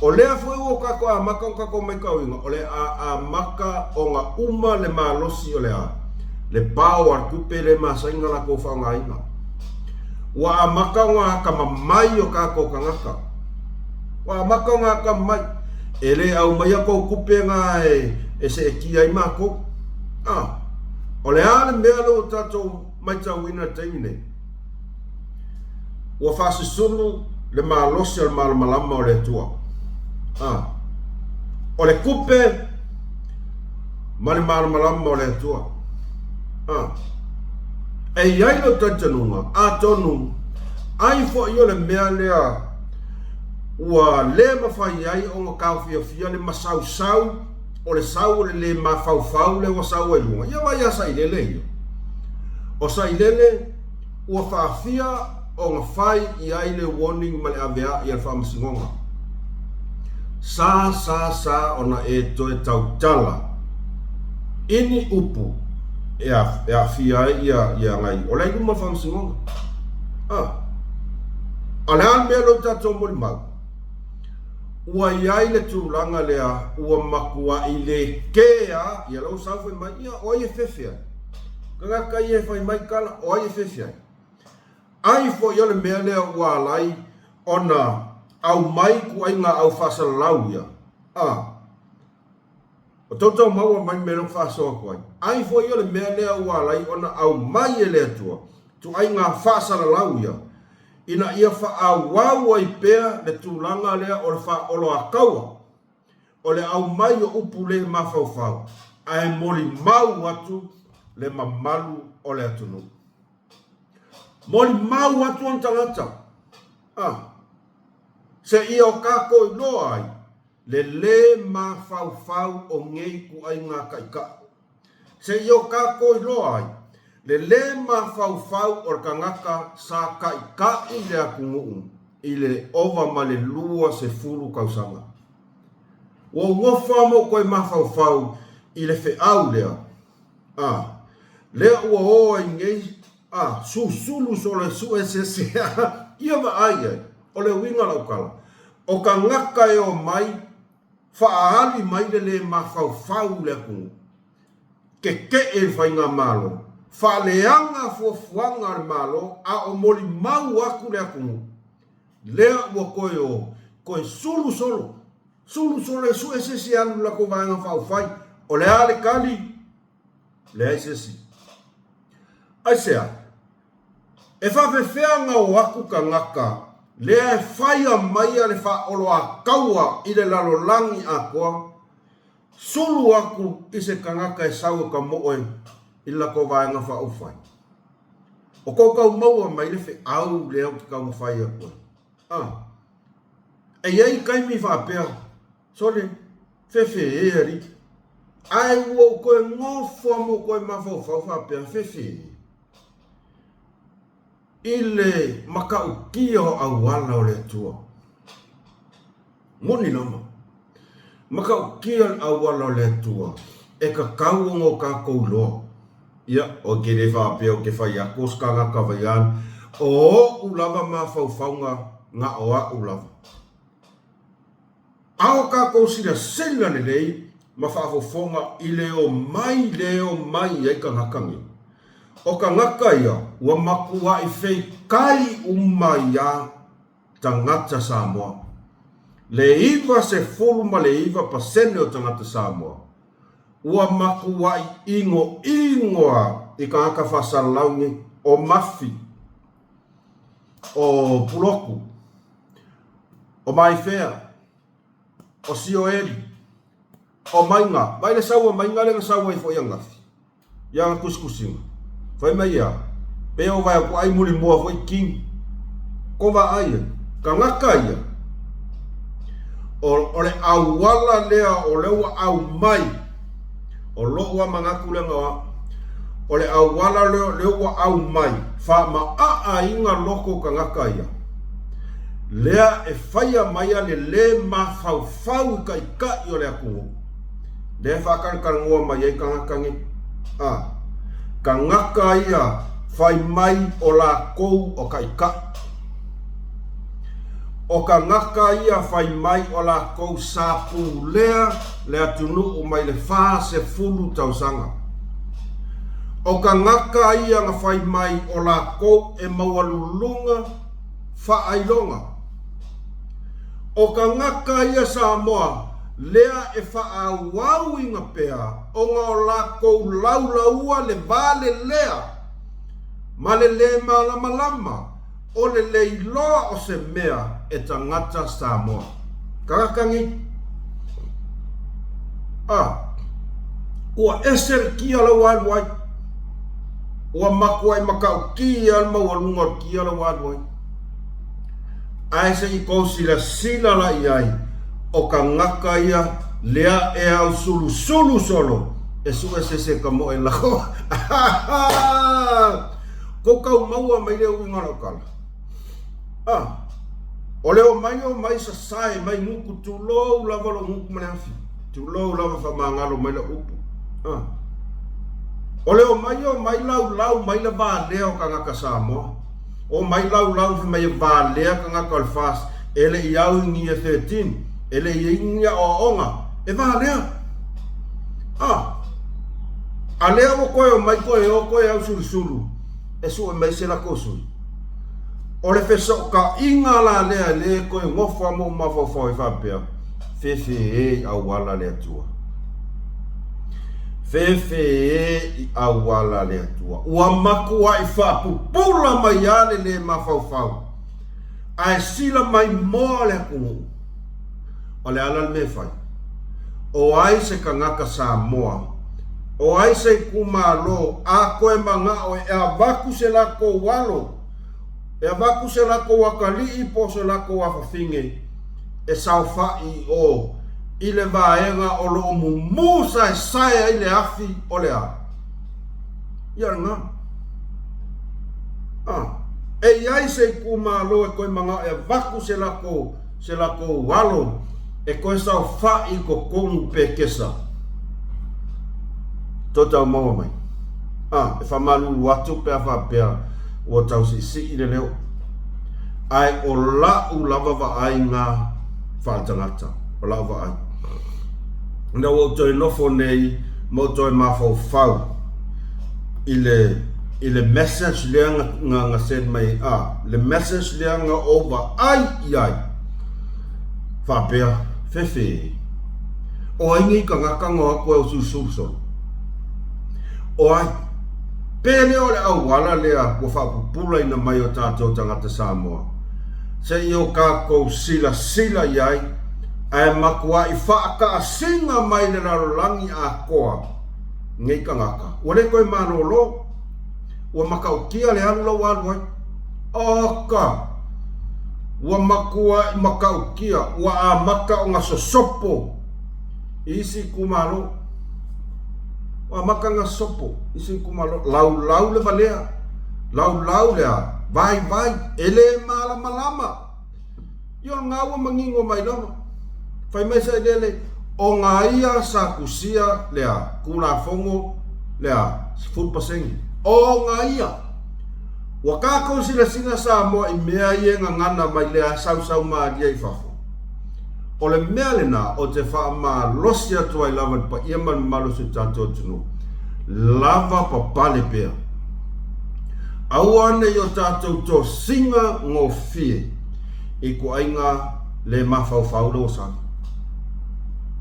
O lea fwe o kako a maka o kako mai kauinga. O le a maka o nga uma le malosi o le a. Le pao ar kupe le masainga la ko whaunga inga. Wa a maka o nga kamamai o kako kangaka. Wa a maka o nga kamamai. E le au mai ako kupe nga e se e kia i mako. O le a le mea lo tato mai tau ina teimine. Wa fasi sunu le malosi al malama o le tua. O le kupe ma le malama o le tua. E iai lo tantanunga a tonu ai fo i o le mea lea ua le mawhai ai o ngā kawhia le masau o le sau le mawhau le wa sau e lunga. Ia vai a sailele io. O sailele ua whaafia o ngā whai i ai le warning ma le avea i al whaamasingonga. Sa o na e toe tau tala. Ini upu e a fia ia ngai. O lai luma whaamasingonga. A le an mea lo tato mori mau. Ua iai le tūlanga lea ua makua i le kea ia lau sauwhi mai ia o ai e whewhia. Kangaka i e whai mai kala o ai e whewhia. Ai fo i ole mea lea ua alai ona au mai ku ai ngā au whasalau ia. O tautau maua mai mea long whasoa kuai. Ai fo i ole mea lea ua alai ona au mai e lea tua. Tu ai ngā whasalau ia. Ina ia whaawau ai pea le tūlanga lea o le whaolo a kaua. O le au mai o upu le mawhauwhau. Ai mori mau atu le mamalu o le atunu. Mori mau atu an tangata. Se ia o kako i loa ai. Le mawhauwhau o ngei ku ai ngā kaika. Se ia o kako i loa ai. Le mawhauwhau o kangaka sa kaika i le akungu i le ova ma le lua se furu kausanga. Wa ngofa mo koe mawhauwhau i le whiau lea. Lea ua oa i ngei sulu so le su e se sea. Ia wa ai ai. O le winga lau kala. O kangaka e o mai whaali mai le mawhauwhau le akungu. Ke e whainga malo. Whaleanga fuafuanga al malo a o moli mau aku le akungu. Lea ua koe o koe sulu solo. Sulu solo e su e sesi alu la ko vaenga whauwhai. O le ale kali. Lea e sesi. Ai sea. E whawewheanga o aku ka ngaka. Lea e whaia mai a le whaolo a kaua i le lalolangi a koa. Sulu aku i se ka ngaka e sau ka moe. Ila ko vaenga whaufai. O kau maua mai le whiau leo ki kau mawhai a koe. E iei kaimi whapea. Sole, whewhe e eri. Ai ua koe ngofua mo koe mawhau whapea whewhe. Ile makau kia o awala o le tua. Moni lama. Makau kia o awala o le tua. E ka kauongo ka kouloa. Ia, o ke re whapea o ke whai a koskanga ka waian. O ulava ma whauwhaunga ngā oa ulava. Ao ka kōsira sila le lei, ma whaafofonga i leo mai ai ka ngakangi. O ka ngaka ia, ua makua i whei kai umai a tangata Samoa. Le iwa se fulu ma le iwa pasene o tangata Samoa. Ua maku wai ingoa i ka aka whasalaungi o mafi, o puloku, o maifea, o sioeri, o mainga. Vai le saua mainga le saua i fo iangafi. Ianga kuskusinga. Fai mai ia. Peo vai aku ai muli mua fo i king. Ko va aia. Ka ngaka ia. O le awala lea o lewa au mai. O loa mangaku lenga wa. O le awala lewa au mai. Fa ma a inga loko ka ngaka ia. Lea e whaia mai ale le ma fau ka ika i o le akungo. Le whakar ngua mai ei ka ngakangi. Ka ngaka ia whai mai o la kou o ka ika. O ka ngaka ia whai mai o la kou sapu lea tunu o mai le wha se fulu tausanga. O ka ngaka ia nga whai mai o la kou e mawalulunga wha ailonga. O ka ngaka ia Samoa lea e whaawau inga pea o ngā o la kou laulaua le vale lea ma le malama o le leiloa o se mea e tangata Samoa. Kakakangi ua eser kia la wai ua makua i makau kia al mawalunga kia la wai ai se i kousi la sila la iai o ka ngaka ia lea e au sulu solo e sue se ka mo e lako ko kau maua mai leo ingara o kala o leo mai sa sae mai nguku tulou lava lo nguku maneafi tulou lava fa mangalo mai la upu o leo mai lau mai la ba leo ka ngaka Samoa o mai lau fa mai va lea ka ngaka al fas ele iau ngia 13 ele ingia o onga e va lea a lea o koe o mai koe o koe au sulu e su e mai se la kosu o le feso ka inga la lea le koe ngofa mo mafofo e whapea fefe e au wala lea tua au wala lea tua ua makua i whapupula mai ale le mafofau a e sila mai moa le kungu o le ala me fai o ai se ka ngaka Samoa o ai se kumalo a koe manga o e avaku se lako walo e avaku se lako wakali i po se lako wafafinge e saufai o i le vaenga o lo mumusa e sae i le afi o le a ia nga e iai se kumalo e koe manga e avaku se lako walo e koe saufai ko kongu pekesa tota maua mai e whamalu watu pea whapea o tau si i le leo ai o lau lava wa ai ngā whaatangata o lau wa ai na o toi nofo nei mo toi mawhau i le message lea nga sen mai le message lea nga over ai iai whapea fefe o ingi ka ngaka ngoa koe o sususo o ai pele o le au wala lea o whapupula ina mai o tātou tangata Samoa se i o kākou sila iai ai makua i whaaka singa mai le rarolangi a koa ngei ka ngaka o le koe manolo o makau kia le anu lau aluai oka ua makua i makau kia ua a maka o nga sosopo isi kumalo ua maka nga sopo isi kumalo lau le valea lau lea vai ele malama yo ngawa mangingo mai lama fai mai sa lele o nga ia sa kusia lea kula fongo lea futpasengi o nga ia wakako sila Samoa i mea ie ngana mai lea sau maa dia i fafo o le mea lena o te wha maa losi atu ai lava pa ia man malo se tato tunu lava pa pale pea awane yo tato to singa ngo fie i ko ainga le mafau lo sa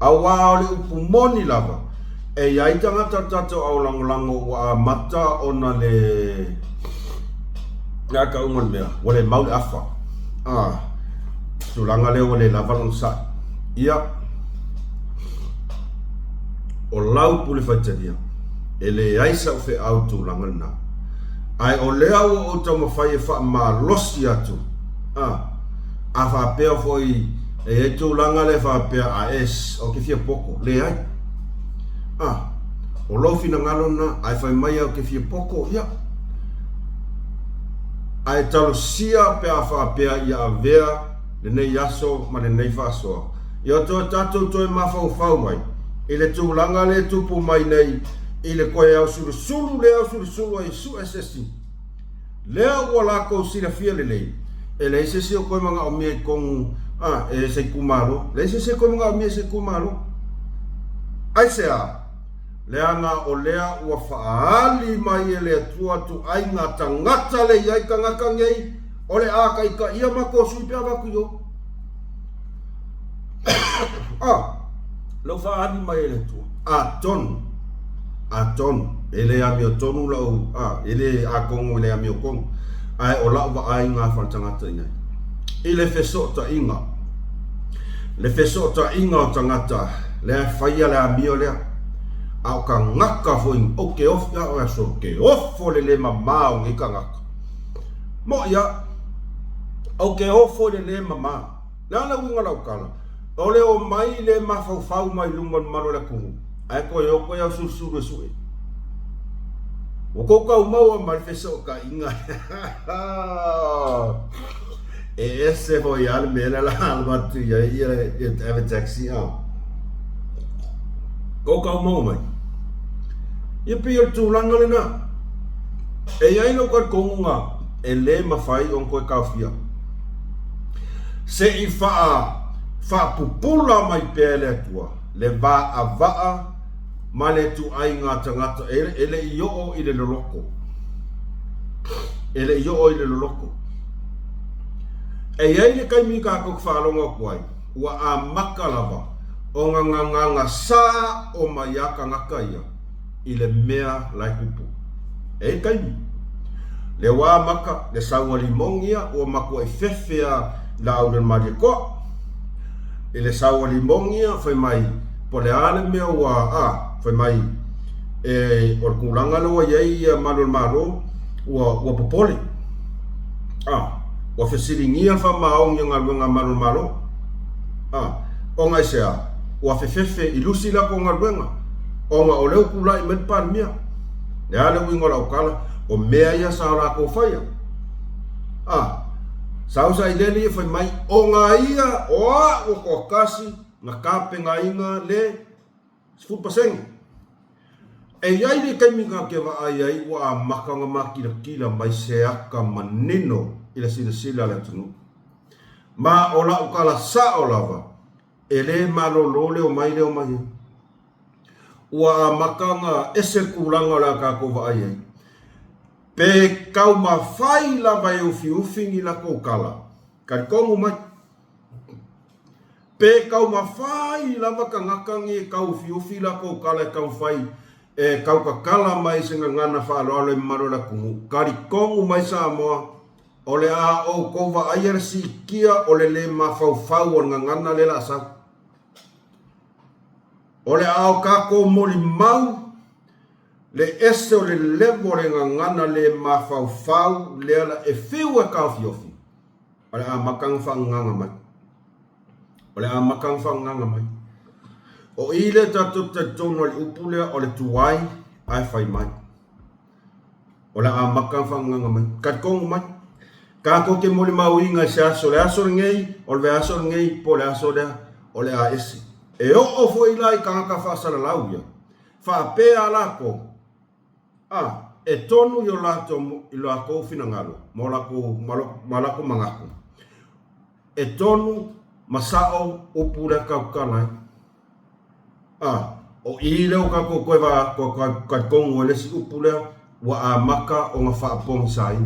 awa o le upumoni lava E ai tangata tato au lango wa mata ona le nga ka umon mea wale mauli afa tulanga le wale lavalon sa ia o lau pule faitadia ele aisa fe au tulanga na ai o lea o tamo fai fa ma losi atu a fa pea foi e tulanga le fa pea a es o ke fia poko le ai o lofi na ngalona ai fai mai au ke fia poko ia ai talo sia pe a fa pe ia avea le nei yaso ma le nei faso ia to tato to ma fa mai ile tu langa le tu pu mai nei ile ko ia sulu le sulu ai su esesi le wala ko sira fia le nei ele esesi ko manga o me con e se kumaro le esesi ko manga o me se kumaro ai sea leanga o lea ua faali mai ele atua tu ai ngā tangata le iai ka ngaka ngei o le aka ika ia mako sui pia waku yo lau faali mai ele tua a ton ele ami o tonu lau ele a kongo ele ami o kongo ai o lau wa ai ngā whantangata ingai ele feso ta inga le feso ta inga o tangata le whaia le ami o lea au ka ngaka foi o ke of ya o so ke ofo le mama o ka ngaka mo ya o ke ofo le mama na winga la kala o le o mai le mafau mai lumon maro la ku ai ko yo ko ya su o ko ka mau mai feso ka inga e ese foi al mena la alma tu ya ave taxi ko ka mau mai ia pia tulanga le na e ai no ka konga e le mafai on ko ka fia se I fa pupula mai pele tua le va ava ma le tu ai ngā tangata ele I o I le loloko ele I o I le loloko e ai le kai mi ka ko whalonga kuai ua a makalava o nganga sa o mai aka ngaka ia I le mea lai kupu e kaimi le wā maka le saua limongia o mako e fefea la au le mariko e le saua limongia fai mai po le ale mea ua fai mai e o le kulanga loa iei malo ua popole ua fesiringia fa maongi ngaluenga malo o ngai sea ua fefefe ilusi la ko ngaluenga o ma o leu kula I men pan mia le ale wingo la ukala o mea ia sa la ko faia sausa I leli fai mai o nga ia o ko kasi na kape nga inga le 10% e iai le kaiminga ke wa ai wa maka nga maki kila mai se aka manino ila sila le tunu ma o la ukala sa o lava ele malolo le o mai ua makanga ese kulanga la ka ko vai pe kau ma fai la vai ufi ni la ko kala ka kongu mai pe kau ma fai la makanga kangi kau ufi la ko kala kau fai e kau ka kala mai singa ngana fa lo le maro la ku ka kongu mai sa mo ole a o ko va ayer si kia ole le ma fau ngana le la sa ole ao kako moli mau le ese o le levo le ngana le mafau le ala e fiu e ka fiofi ole a makang fanganga mai o ile tatu te tono le upule o le tuai ai fai mai ole a makang fanganga mai kat kong mai ka ko ke moli mau inga se aso le aso ngei o le aso ngei po le aso de ole a ese e o foi lai ka fa sala lauia fa pe ala ko e tonu yo la to ilo ko fina ngalo malako mangako e tonu masao o pura ka kana o ile o ka ko va ka kongo le si upula wa a maka o nga fa pong sai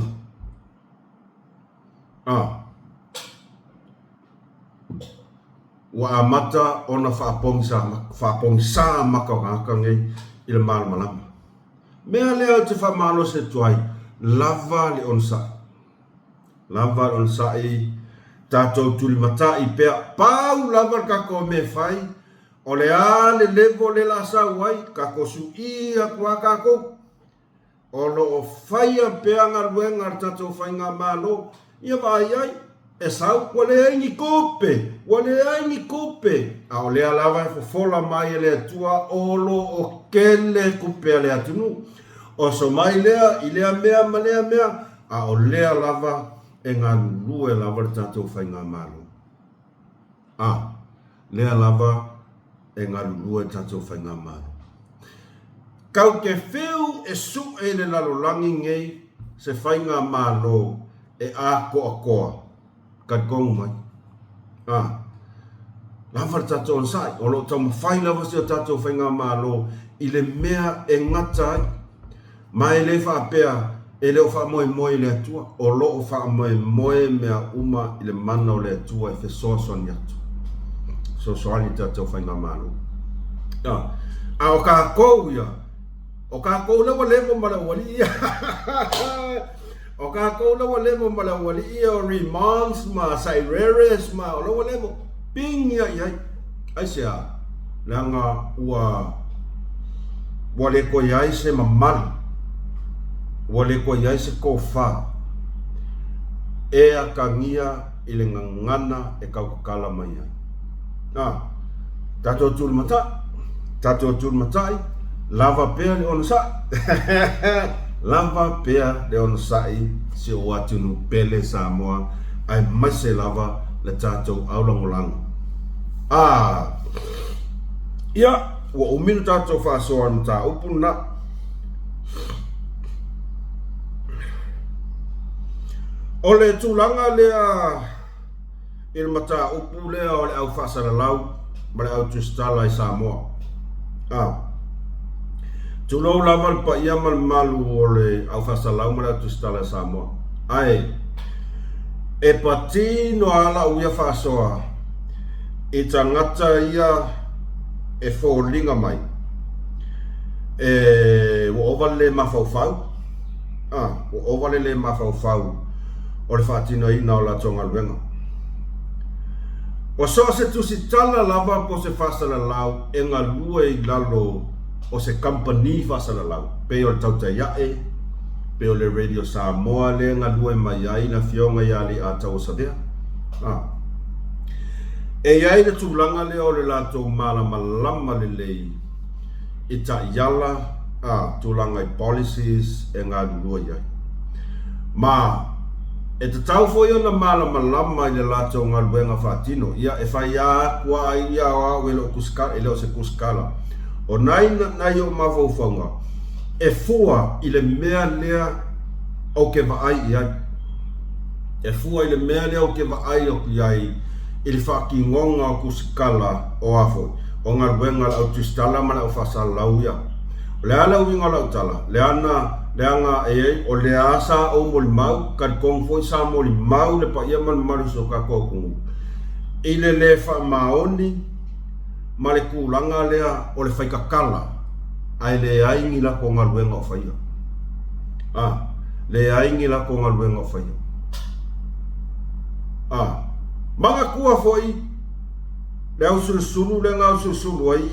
ua amata ona whaapongsa maka ngai i le malamalama. Mea lea te whamalo se tuai, lava le onsa. Lava le onsa i tātou tuli mata i pea pau lava kako me whai, o le a le levo le la sa wai, kako su ia kua kako, o lo o whaia pea ngā ruenga tātou whai ngā malo, ia vai ai, e sau, wale aingi kope, a o lea lava e fofola mai e lea tua, olo o kele kupe a lea tunu, o so mai lea, i lea mea, ma lea mea, a o lea lava, e ngā lue lava le tātou whai ngā malo. Lea lava e ngā lue tātou whai ngā malo. Kau ke whiu e su e le lalolangi ngei se whai ngā malo e a koa. Kad kongu mai. Lava le tātou ansai. O lo tau mawhai lava si o tātou whai ngā malo i le mea e ngatai. Mai le whaapea e leo wha moe le atua, o loo wha moe mea uma i le mana o le atua e whesoa soani atu. So soani tātou whai ngā malo. O ka kou ia, o ka kou lewa lewa mala wali ia. O ka kou lewa lewa mala wali ia o Remans ma Saireres ma o lewa lewa ping ia iai. Ai sea, langa ua wale ko iai se mamali. Wale ko iai se kofa e a kangia i le ngangana e kaukakala mai ai. Tātou tūru matai, lava pea le ono sa. Lava pea le ono sai se o atunu pele Samoa ai mai se lava le tātou aulangolango. Ia, ua uminu tātou whaasoa mta upuna. O le tūlanga lea i le mata upu lea o le au whaasaralau ma le au tustala i Samoa. Tūlau lava le pa ia malu o le au whaasaralau ma le au tustala i Samoa. Ai, e pati no ala uia whaasoa i tangata ia e whōlinga mai. Wa ovale mawhauwhau. Wa ovale le mawhauwhau. O le whaatino ina o la tonga luenga. O so se tusi tala lava po se whasala lau e ngā lua i lalo o se company whasala lau. Pe o le tauta iae, pe o le Radio Samoa le ngā lua i mai ai na fionga i ali a tau sadea. E iai le tūlanga le o le lato malama le lei i ta iala tūlanga i policies e ngā lua iai. E te tau fo ia na malama i le lato ngā luenga whaatino. Ia e whai a kua ai ia o au e leo kuskala, e leo se kuskala. O nai o mawhauwhaunga. E fua i le mea lea au ke vaai iai. E fua i le mea lea au ke vaai o ki ai i le whaaki ngonga o kuskala o afo. O ngā luenga au tustala mana o whasalau ia. Le ala uinga lau tala. Le anga o le asa o moli mau, kad kong foi sa moli mau le pa ia man maru so ka kokungu. I le wha maoni, ma le kulanga lea o le whaikakala, ai le aingi la ko ngā luenga o whaia. Le aingi la ko ngā luenga o whaia. Manga kua foi, le au sulu le ngā sulu ai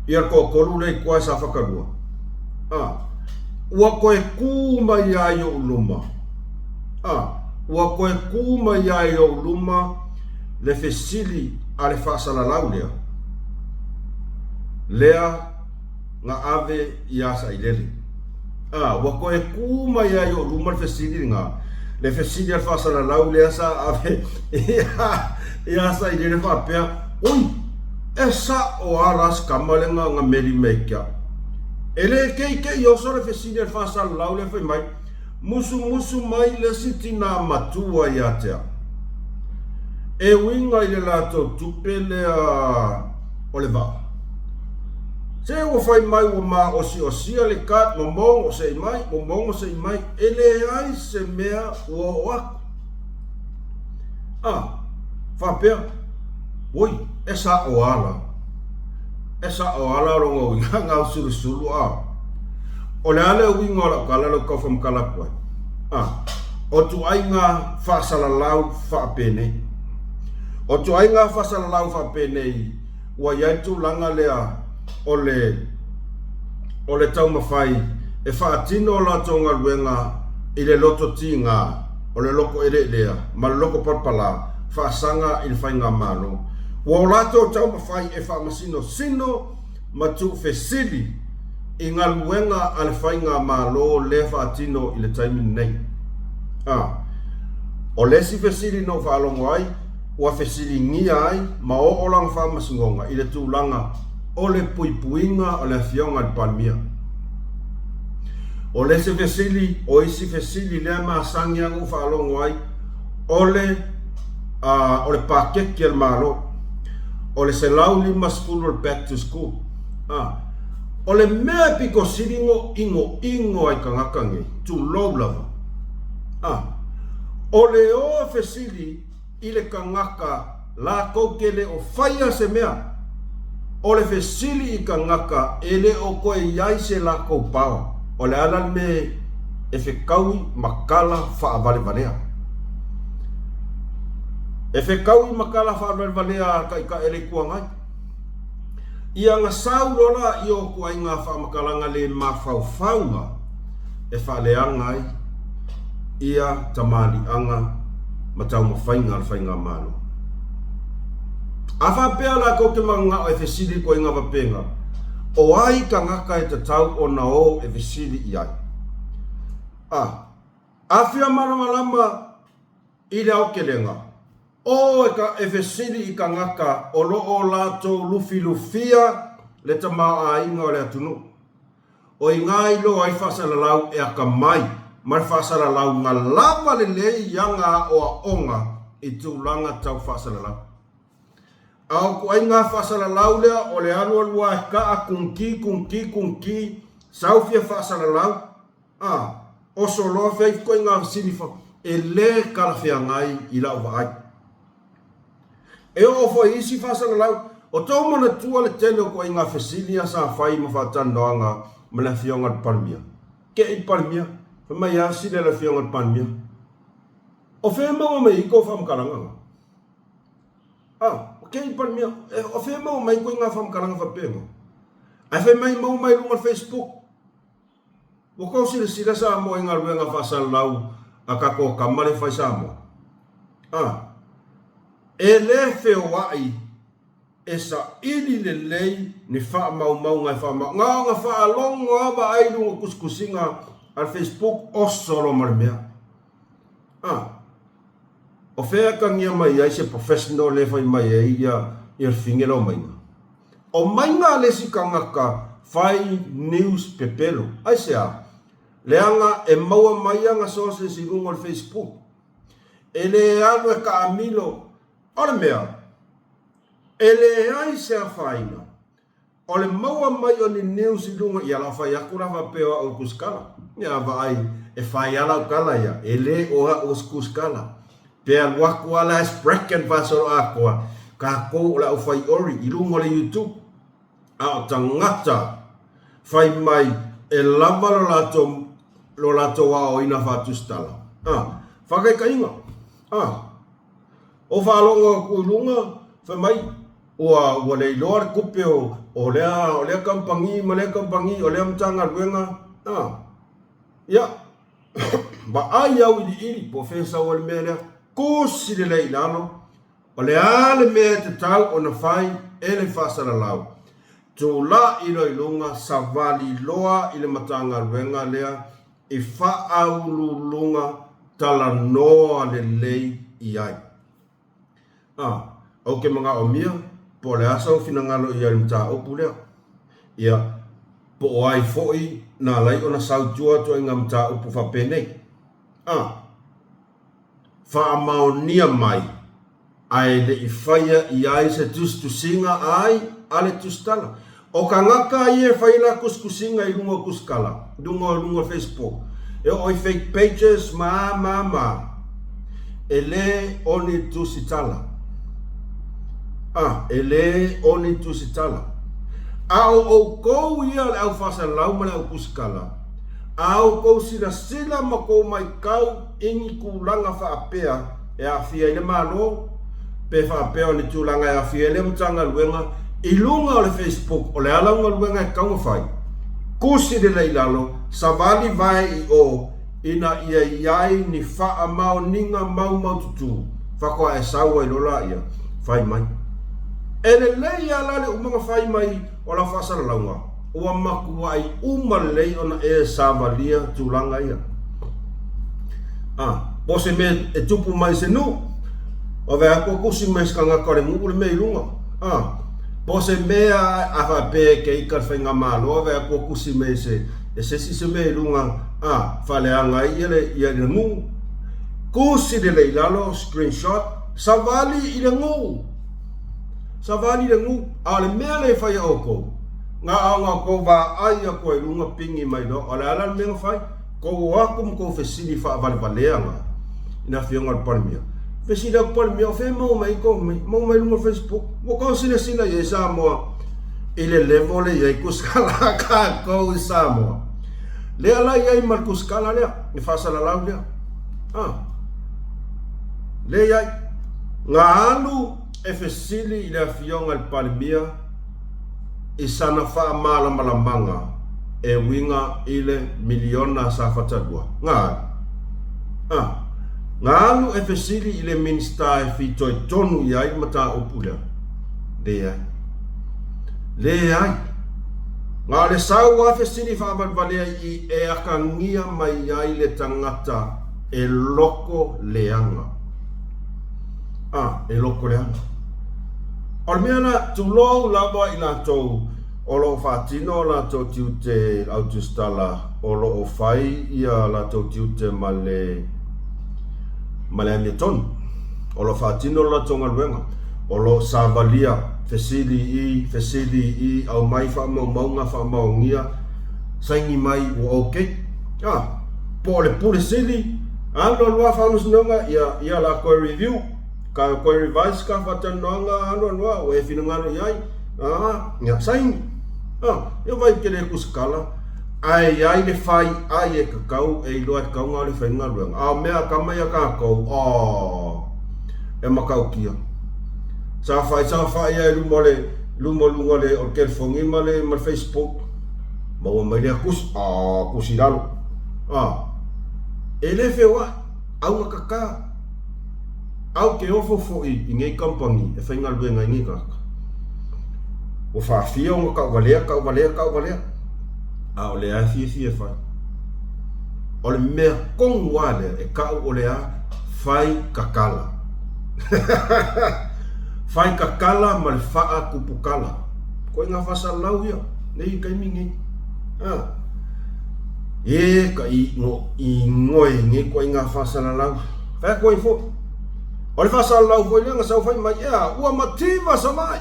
ia kokolu le kua sa whakarua. Ua koe kuma ia o luma. Ua koe kuma ia o luma le fesili a le whaasalalau lea. Lea ngā ave ia sa ilele. Ua koe kuma ia o luma le fesili ngā. Le fesili a le whaasalalau lea sa ave ia sa ilele whaapea. Oi, e sa o aras kamalenga ngā meri meikia. Ele kei o sore fesini al fasal lau le fai mai musu mai le siti na matua i atea. E winga i le lato tupe le o le va. Se o fai mai o ma osia le kat momongo se mai ele ai se mea o aku. Whapea, oi, e sa o ala. E sa o ala rongo i ngau sulu a. O le ale wingo la kala lo ka fam kala kwa. O tu ainga fasala lau fa pene. O tu ainga fasala lau fa pene wa yaitu langa lea o le tau mawhai e fa atino la tonga luenga i le loto tinga o le loko ere lea ma le loko parpala fa sanga i le whainga malo. Wa o lato tau mawhai e fa masino sino ma tu fesili i ngā luenga a le whainga malo le fa atino i le taimi nei. O lesi fesili no fa alongo ai wa fesili ngia ai ma o lang fa masingonga i le tūlanga o le puipuinga o le fionga di palmia. O lesi fesili o isi fesili le ma sangia ngu fa alongo ai o le pakeke al malo o le selau lima skulu back to school. O le mea piko siringo ingo ai kangakange tu low lava. O le o fesili i le kangaka la kokele o faya se mea. O le fesili i kangaka ele o koe iai se la koupao. O le alan me e fekaui makala faa vale valea. E fekaui makala faa vale valea ka ika ele kuangai. Ia nga saulola i o kua inga faa makalanga le mafaufaunga e faa leangai ia tamali anga matau mawhainga al whainga malo. A whapea la ko te manga o e fesili ko inga wapenga. O ai ka ngaka e tatau o na o e fesili i ai. A whia maramalama i le au kelenga. O e fesili i ka ngaka o lo o lato lufi lufia le tamaa a inga o le atunu. O i ngai lo ai whasalalau e aka mai. Mai whasara lau ngā lava le lei yanga o a onga i tūlanga tau whasara lau. Au ku ai ngā whasara lau lea o le alua lua e ka a kungki, saufia whasara lau. O so loa whai koe ngā sirifa e le kalawhia ngai i lau wa ai. E o fo isi whasara lau, o tau mana tua le tele o koe ngā whesilia sa whai ma whatanoanga ma le whionga palmia. Ke i palmia. Mai asi le la fionga panmia. O fe mau mai ko fam kalanga. Okay panmia. O fe mau mai ko nga fam kalanga fa penga. Ai fe mai mau mai lunga Facebook. O ko sila sa mo nga luenga fa salau akako kamale fa sa mo. Ele fe wai esa ili le lei ni fa mau nga fa mau. Nga fa longo aba ai lunga kuskusinga al Facebook o solo marmea. O fea ka ngia mai ai se professional le fai mai ai ia fingelo mai. O mai nga le si ka ngaka fai news pepelo. Ai sea, leanga e maua mai anga sose si rungo al Facebook. Ele alo e ka amilo, ora mea. Ele ai se a faina. O le maua mai o ni news i rungo i ala fai akura va peo au kuskala. Ia vai e fai ala kala ia ele oa os kuskala pe waku ala sprechen pasol aqua ka ko la fai ori i lungo le YouTube a tangata fai mai e lava lo lato wa o ina fatustala fakai kainga o falongo ku lunga fai mai o le lor kupeo o le kampangi o le mtanga luenga ya, ba ai au ili profesa o le mea kusi le lei lano o le ale mea te tau o na fai ele whasara lau tō la ilo ilunga sa vali loa ile matanga ruenga lea i wha au lulunga tala noa le lei i ai au ke mga o mia po le asa o finangalo i alimta opu lea ia po ai foi na lai ona sautua to ngam ta upu fa penei fa amaunia mai ai le ifaya i ai se tu singa ai ale tu stala o kangaka ie faila kuskusinga i lungo kuskala lungo Facebook e o fake pages ma ele oni tu sitala ele oni tusitala. Au kou ia le au whasalau ma le au kusikala. Au kou sila ma kou mai kau ingi kulanga whaapea e a fia ile malo pe whaapea o ni tūlanga e a fia ile mtanga luenga ilunga o le Facebook o le alaunga luenga e kaunga whai. Kusi de leilalo, savali vai I o ina ia iai ni wha mau ninga mau tutu. Whakoa e saua I lola ia, whai mai. Ele lei ala le umanga whai mai o la whasara launga. Ua makua ai lei ona e savalia tūlanga ia. Po se me e tupu mai se nu. O vea kua kusi me skanga kore mungu le mei lunga. Po se mea a whape ke ika whainga malo. O vea kua kusi me se se mei lunga. Whaleanga ia le ngu. Kusi de leilalo, screenshot. Savali I le ngu. Savali le ngu. A le mea le whai oko. Ngā aunga ko wa aia koe lunga pingi mai do. O le ala mea whai. Ko wakum ko fesili wha avaleanga. Ina whionga palmia. Fesili a palmia o whē mau mai ko mai. Mau mai lunga Facebook. Mo kau sila ye Samoa. Ile level le ye kuskala ka ko Samoa. Le ala ye mar kuskala lea. Ni whasala lau lea. Le ye. Ngā anu e fesili ila whionga palmia. I sana wha malamanga. E winga ile miliona sa fatadua. Ngā alu e fesili ile minsta e fitoi tonu I ai mata upulea. Le ai. Ngā le sau a fesili whaamalvalea I e akangia mai ai le tangata e loko leanga. E loko leanga. Olmeana tulou lava I la tou o lo fatino la to tiute autostala o lo fai ia la to tiute male ameton o lo fatino la tonga luenga o lo savalia fesili I au mai fa maunga fa maungia saingi mai o okay po le pulisili ando lua fa nonga ia la ko review ka ko revise ka fatanonga ando lua o e finangano iai ya saingi eu vai querer kuskala ai le fai ai e kakau e loa kau ngā le whainga luenga mea kama ia kakau e makau kia sa fai ai lumo lunga le o kelfongi ma le Facebook maua mai lea kusiralo e le whewa au ngakaka au ke ofo foi I ngai kampangi e whainga luenga I ngai kaka o whaafia o kau walea. O lea fia whai. O le mea kongu wale e kau o lea whai kakala. Whai kakala ma le whaa kupukala. Koe ngā whasa lau ia. Nei kai mingi. E ka I ngoe nge koe ngā whasa lau. Whai koe fo. O le whasa lau koe lea ngasau whai mai. Ua mativa sa mai.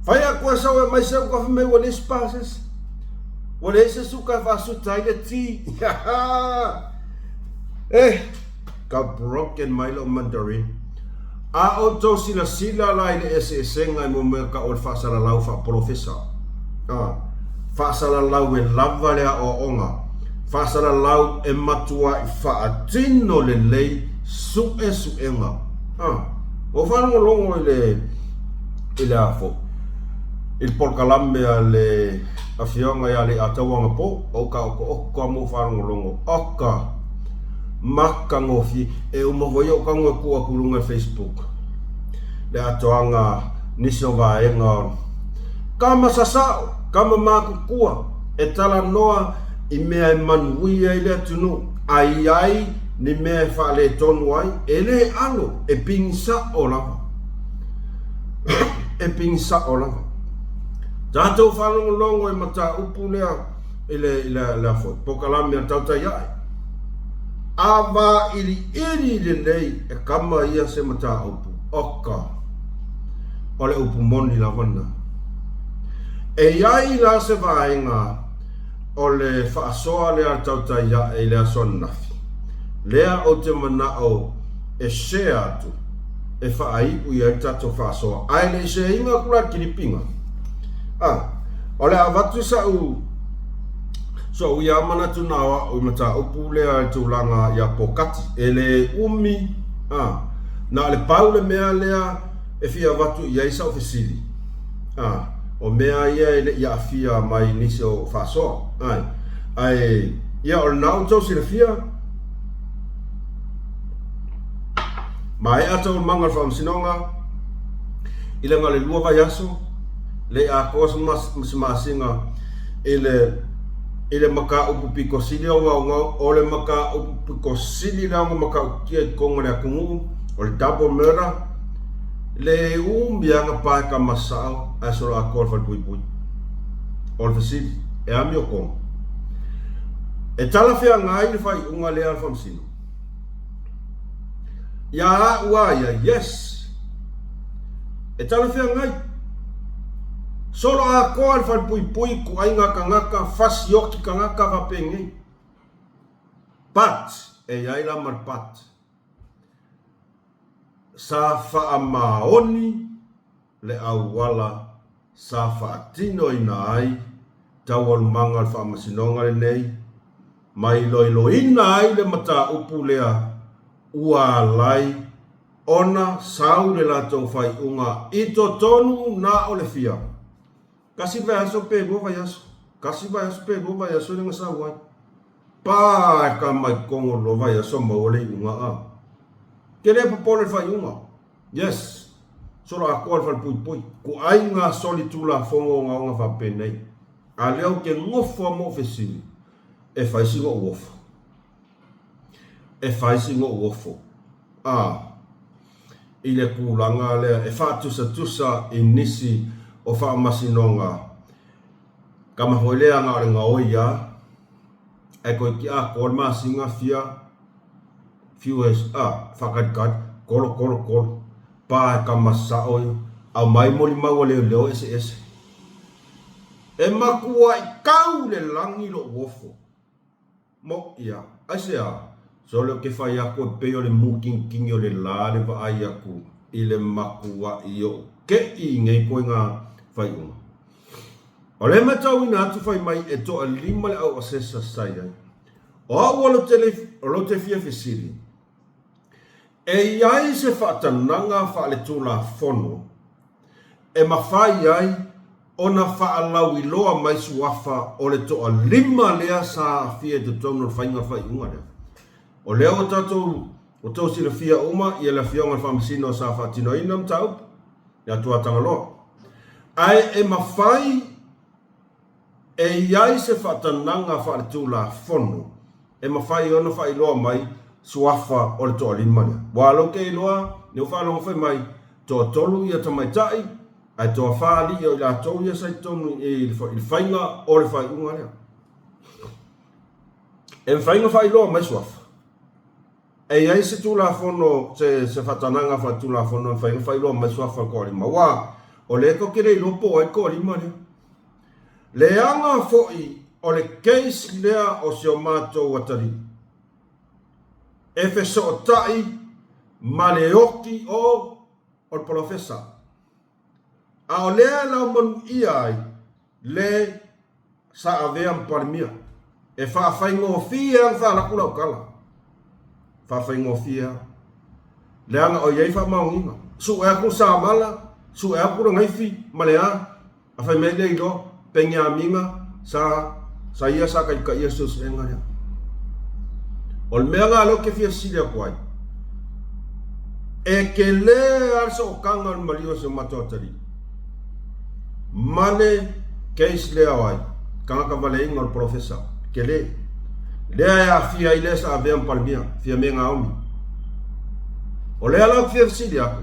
Fai a koe sau e mai sau ka whamei wale spasses. Wale se suka whasutai le ti. Ka broken Milo Mandarin. A o tau sila lai le esenga I mo mea ka o le whasara lau wha profesa. Whasara lau e lava lea o onga. Whasara lau e matua I whaatino le lei suenga. O whanongolongo I le afo. Il porkalame le afionga ya le atawanga po o ka o mo whanongolongo. Oka maka ngofi e umawai o ka ngoe kua kulunga Facebook. Le atoanga niso vaenga. Kama sasao, kama maku kua e tala noa I mea e manuia I le atunu. Ai ni mea e whaale tonu ai e le alo e pingsa o lava. E pingsa o lava. Tātou whanongolongo I mata upu lea I le afoi. Pokalame a tautai ai. Awa iri le nei e kama ia se mata upu. Oka. O le upu moni la wana. E iai la se vaenga o le whaasoa lea tautai ai le asoa nafi. Lea o te manao e share atu. e whaai ui ai tato whaasoa. Ai le se inga kura kinipinga. Ole a watu sa u so ia mana tu nawa o mata upu lea tu langa ya pokati ele umi na le paule mea lea e fia watu ia isa ofisili o mea ia ele ia fia mai nisi o faso ai ia o nau tau sila fia mai ata o manga fam sinonga ila ngale lua vai aso le a kosa masinga ele maka upu piko sili o ngau ole maka upu piko sili la maka kia kongo le akungu ole double murder le bianga pa ka masao asoro akor fa pui ole sili e ami o kongo e tala fia ngai le fai unga le alfa msino ya uaya yes e tala fia ngai solo a koal fal pui ku ainga kangaka fas yoki kangaka va pengi pat e yaila mar pat sa fa amaoni le awala sa fa tino ina ai tawal mangal fa masinonga le nei mai loilo ina ai le mata upu lea ua lai ona sau le lato fai unga ito tonu na ole fia kasi vai aso pego vai aso kasi vai aso pego vai aso lenga sa wai pa ka mai kongo lo vai aso mo le unga kele popole vai unga yes solo a kol fal pui ku ainga solitula fongo nga fa penei a leo ke ngofo mo fesili e fai singo wofo ile kulanga le e fa tusa inisi o fa masinonga kama hoilea nga oia e ko ki a kol masinga fia fiues fakat kol pa kama sao au mai moli mau leo ese e makua i kau le langi lo wofo mo ia asia solo ke fai ako pe o le muking king o le la le va ai aku ile makua io ke i ngai ko nga fai uma. Ole matau ina atu fai mai e toa lima le au asesa sai ai. O au lo te fia fesiri. E iai se whaatananga wha le tula fono. E mawhai ai ona wha lau i loa mai suafa o le toa lima lea sa fia te tono whainga fai unga lea. O leo o tatou o tau sila fia uma i la fionga whamasino sa whaatino inam tau. Ia tua tangaloa. Ai e mawhai e iai se whaatananga whaatula fono e mawhai ona whai loa mai suafa o le toa lima lea. Walo ke loa ne o whalonga whai mai toa tolu ia tamaitai ai toa whaali o la tau ia sai tonu i whainga o le whai unga lea. E whainga whai loa mai suafa. E iai se tula fono se whaatananga whaatula fono e whainga whai loa mai suafa ko lima. Waa o le ko kere lopo ai ko lima lea. Le anga foi o le case lea o se o mato watari. E fe so tai ma le oki o profesa. A o lea lau manu iai le sa aveam parmia. E whaafai fia ang whalakula o kala. Whaafai fia. Le anga o iei wha maunginga. Su e aku sa mala. Su e aku rangaifi malea a fai mele i lo pengia minga sa ia sa kai ia sus enga ya ol mea nga lo ke fia sile kwai e ke le arso kanga al malio se matotari mane case le awai kanga ka vale ingol professor ke le ya fia ile sa aveam palmia fia menga omi ole ala fia sile aku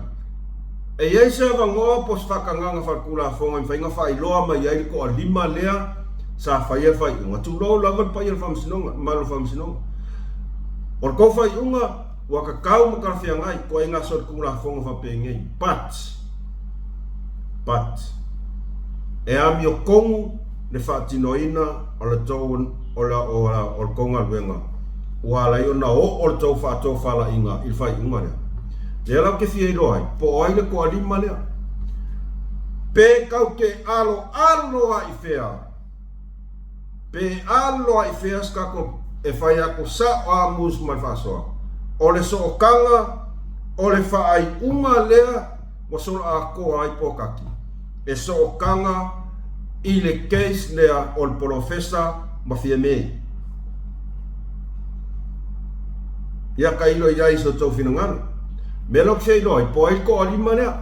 e iei se vangoa pos whakanganga whakula fonga i whainga whai loa mai ai ko a lima lea sa whaia whai unga. Tu loo lawan pa ia whamsinonga, malo whamsinonga. Or ko whai unga, waka kau makarwhia ngai, ko inga sot kula fonga whapengei. But, e ami o kongu le whaatinoina o le tau o konga luenga. Ua lai o na o le tau whaatou whala inga, il whai unga lea. Le lau ke fia roi, po ai le ko alima lea. Pe kau ke alo ai fea. Pe alo ai fea skako e fai ako sa o a mus malfasoa. O le so o kanga, o le whaai unga lea, mo solo a ko ai pokaki. E so o kanga i le case lea o le profesa ma fia mei. Ia ka ilo ia iso tau finangana. Melok se ilo, po ai ko alima lea.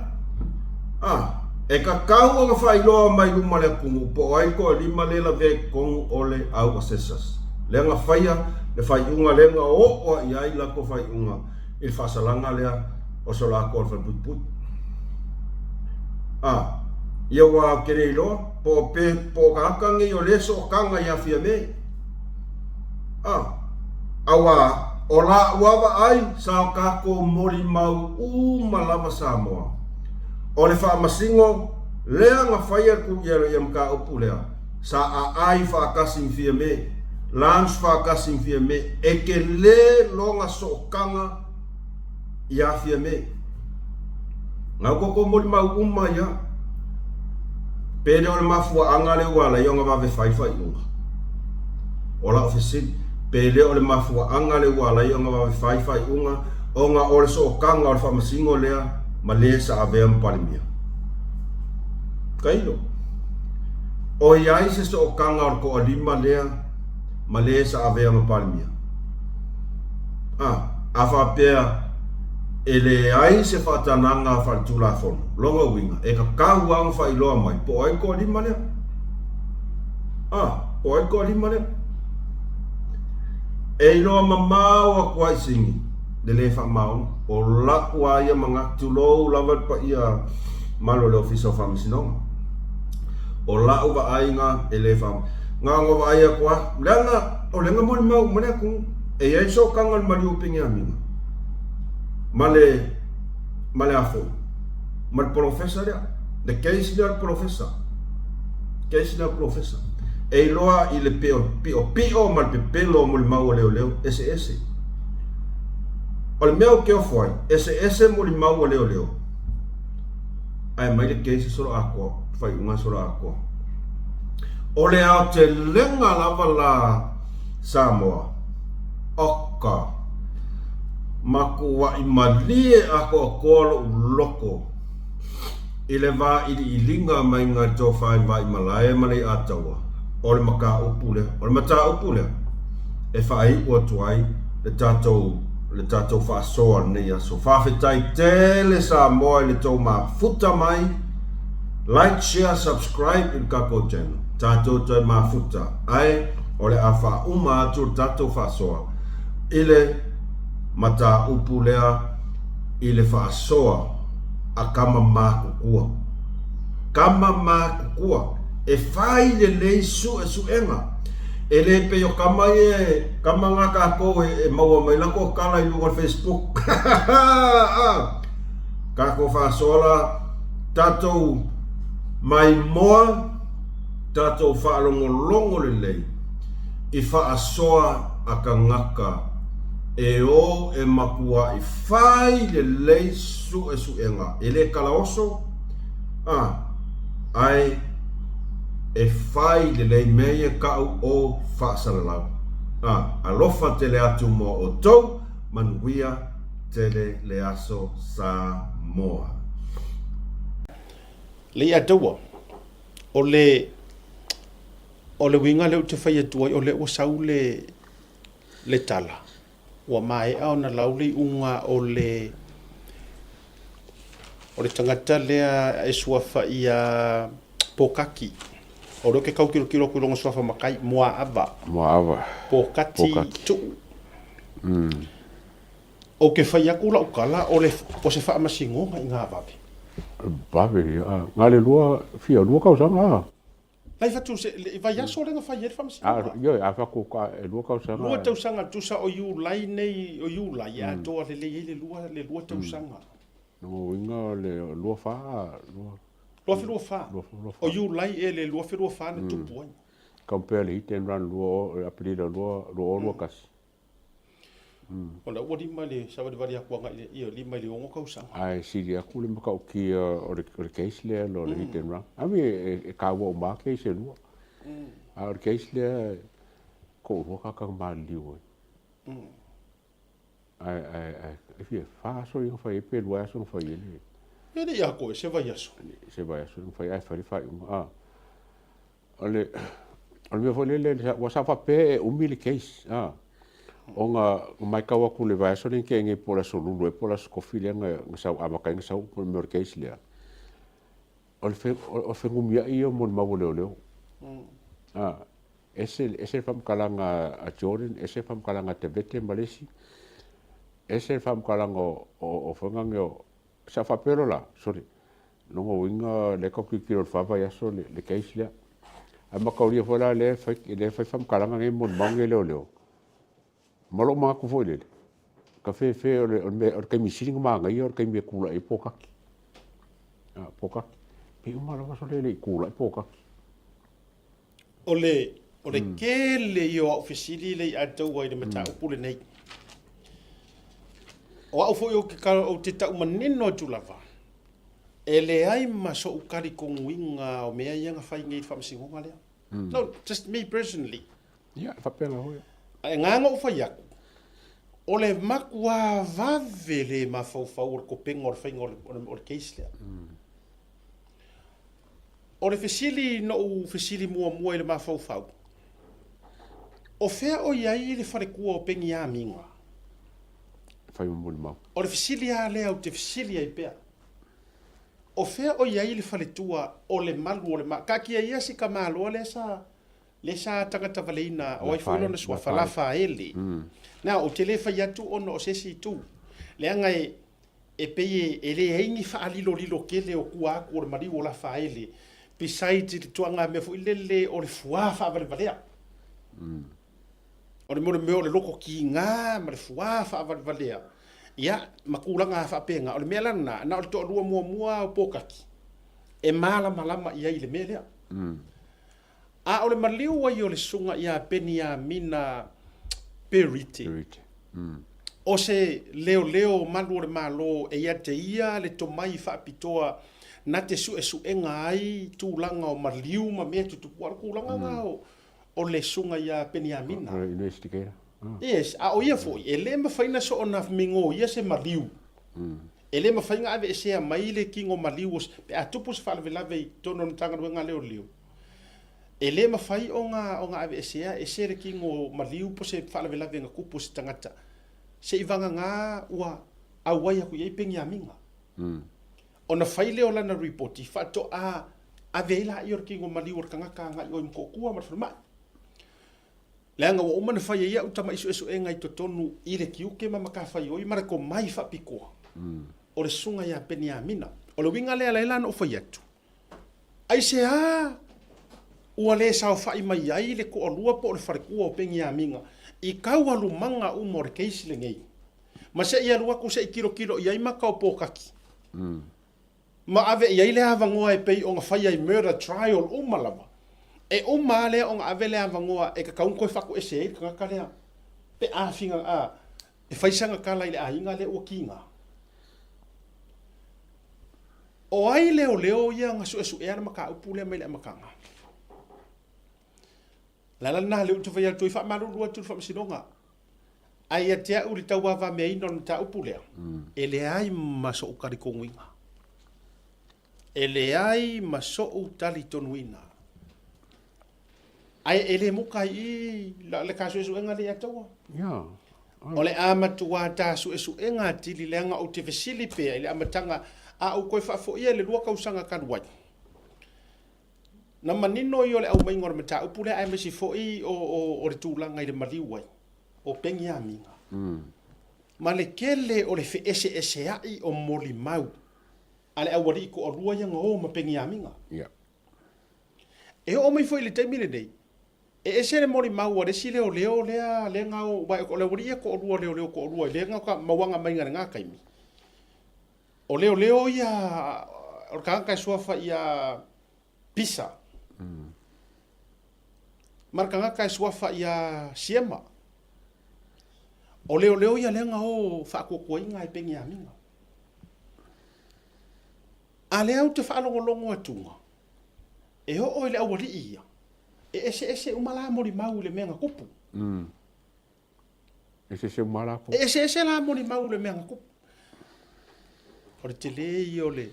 E ka kau nga whai loa mai luma lea kungu, po ai ko alima lea la ve kongu ole au asesas. Lea nga whaia, le whai unga lea nga o ia i lako whai unga. Il whasalanga lea o so la ko whai putput. Ia wa kere iloa, po kakangi o leso o kanga ia fia mei. Awa, o la uawa ai, sao kako mori mau malama Samoa. O le wha masingo, lea nga whaia ku iaro ia mka upu lea. Sa a ai wha kasim fia me, lans wha kasim fia me, e ke le longa sokanga ia fia me. Ngau koko mori mau ia, pere o le mafua anga le wala ionga wawe whaiwhai unga. O la ofisini, pele o le mafua anga le wala ionga wawe whaiwhai unga, o nga o le sokanga o le wha masingo lea, ma le sa avea mpalimia. Kailo. O iai se so kanga o ko alima lea, ma le sa avea mpalimia. Afa pea, ele ai se whatananga whaitula fono, longa winga, e ka kau ang whailoa mai, po ai ko alima lea. Po ai ko alima lea. E iloa mamau a kwa isingi, de le wha mau, o lakua ia mga tulou lawat pa ia malo le ofisa o whamisinonga. O lau wa ainga e le wha, ngā ngā wa aia kua, o lenga moni mau mone kung, e ai so kangal mali upingi aminga. Male afo, mal profesa rea, the case lea profesa, e iloa i le pio mal pepelo moli mau leo, ese. O le mea o keo fwai, ese moli mau leo. Ai mai le keisi solo ako, fai unga solo ako. O le au te lenga lava la Samoa, oka, maku wa i malie ako o kolo loko. I le va i linga mai ngā tōwhai va i malae mani ataua. O le maka upule, e whai ua tuai, le tātou whaasoa nei aso. Whawhetai tele Samoa le tau mā futa mai, like, share, subscribe in kako channel. Tātou tai mā futa. Ai, o le a wha uma atu tātou whaasoa. Ile mata upulea, ile whaasoa a kama mā kukua. Kama mā kukua. E whai le leisu e suenga. E le pe o kama ngā kako e maua mai lako kala i lugar Facebook. Kako whaasola tātou mai moa, tātou whaalongolongo le lei. I whaasoa a ka ngaka e o e makua i whai le leisu e suenga. E le kalaoso, ai e whai le lei mea kau o whaasalalau. Alofa te le atu mo o tau, manuia te le aso Samoa. Le ataua, o le winga leo te whai atua, o le wasau le tala. Ua mai au na laule unga o le tangata lea e suafa i a pokaki. O roke kau kilo kulonga suafa makai moa ava. Pokati tu. O ke whai aku la ukala o se wha amasingo i ngā vawe. Vawe, ngā le lua kausanga. Lai fatu se vai aso lenga fai e whamasingo. Yo, a whako ka e lua kausanga. Lua tausanga tusa o iu lai nei, o iu lai a toa le lua tausanga. No winga le lua wha. Lua wha. O iu lai e le lua wha na tupu ai. Kampea le hiten ran lua apelida lua kasi. O la ua lima le sawa le wali akuanga ia lima le ongo kausanga. ai siri aku le maka o ki o le case le lo le hit and run ami e ka wa ma case lu a o case le ko ro ka ma liu ai e fa so yo fa e pe lo so fa ye E le ia koe, se vai aso. se vai so fa ai fa ole me fo le wa sa fa pe umi le case onga mai kawa ku le vai so ni ke nge pola so lu e pola ko filia nga sa ama ka nga sa ko me case le o fe ngumia io mo ma vole ole ese fam kalanga a Jordan ese fam kalanga te bete malesi ese fam kalanga o fanga ngo sa fa pero la sorry no mo winga le ko ki kilo fa va ya so le case le ama ka uri fola le fa fam kalanga nge mo mangi le ole malo ma ku foi le ka fe o ke mi singa ma ngai o ke mi kula e poka poka pe uma lo so le kula e poka O le kele i o ofisili le a tau wai le mata upule nei. O au fo yo ke ka o te tau manino tu lava. E le ai ma so ukari konguinga o mea ianga whai ngei whamasingonga lea. No, just me personally. ya fa pena ho E nganga o whai aku. O le makua vave le ma fau o ko penga o le whainga o le case lea. O le fesili no u fesili mua i le ma fau. O fea o iai le wharekua o pengi a minga. fa mo ma O le fesili a lea o te fesili ai pea. O fea o iai le wharetua o le malu o le ma. Ka kia ia si ka malo le sa tangata valeina o ai whono na sua whalafa ele. Na o te le whai atu ono o sesi tu. Le anga e peye e le heingi whaalilo lilo kele o kuaku o le mariu o la whaele. Besides le tuanga me fu ilele o le fua whaavale valea. O le mole meo le loko ki ngā ma le fua whaavale valea. Ia, makulanga whaapenga. O le mea lana, na o le toa lua mua o pokaki. E malama ia i le mea lea. A o le maliu ai o le sunga ia peni a mina perite. O se leo malu o le malo e ia te ia le tomai whaapitoa na te su enga ai tūlanga o maliu ma mea tutupuara kūlanga ngā o le sunga ia peni a mina. investigator Yes, a o ia foi, e le mawhaina so o na mingo ia se maliu. E le mawhainga ave e sea mai le kingo maliu pe a tupu se whalawelawe i tono na tanga ruenga leo liu. E le mawhai o ngā ave e sea le kingo maliu po se whalawelawe ngā kupu se tangata. Se ivanga ngā ua awai aku iei pengi a minga. O na whaile o lana reporti, whato a veila i or kingo maliu or kangaka ngā i o imkokua marwhanamai. Leanga wa umana whai ia utama isu e ngai to tonu i le kiuke ma maka whai oi mara ko mai whapikoa. O le sunga ia peni a mina. O le winga lea leilana o whai atu. Ai se ua le sao whai mai ai le ko o lua po o le wharekua o pengi a minga. I kau alu manga umo re keisi le ngei. Ma se ia lua ko se i kilo i ai maka o pōkaki. Ma ave i ai le avangoa e pei o ngā whai ai murder trial umalama. E lea o ngā ave lea avangoa e ka kaunko e whaku e se e ka lea. Pe a whinga e whaisanga ka lai le a inga le ua kinga. O ai leo ia ngā su e ana maka upu lea mai le amakanga. Lala na leo tu whai atu i wha lua tu whamasinonga. Ai a tea uri tau wawa mea ino na ta upu lea. E le ai maso ukari konguinga. E le ai maso utali tonuina. Ai ele muka i le kaso esu enga le ataua. ya O le amatua ta su esu enga tili le anga o te fesili pea ile amatanga a o koe whafo ia le lua kausanga kanuai. Na manino i o le au maingor mata upule ai mesi fo i o le tūlanga i le maliuai. O pengi a minga. Ma le kele o le fe ese ai o moli mau. Ale awari ko o lua yanga o ma pengi a minga. ya E o mai foi le taimile nei. E ese le mori mau o resi leo lea le ngau vai o le wuri ko o leo ko o le ngau ka mawanga mai ngā kaimi. O leo ia o ka suafa ia pisa. Marka ngā suafa ia siema. O leo ia lenga o whaakokoinga e pengi a minga. A leo te whaalongolongo atunga. E ho o le awali ia. E ese umala mori mau le menga kupu. Ese umala kupu. E ese la mori mau le menga kupu. O le te le i o le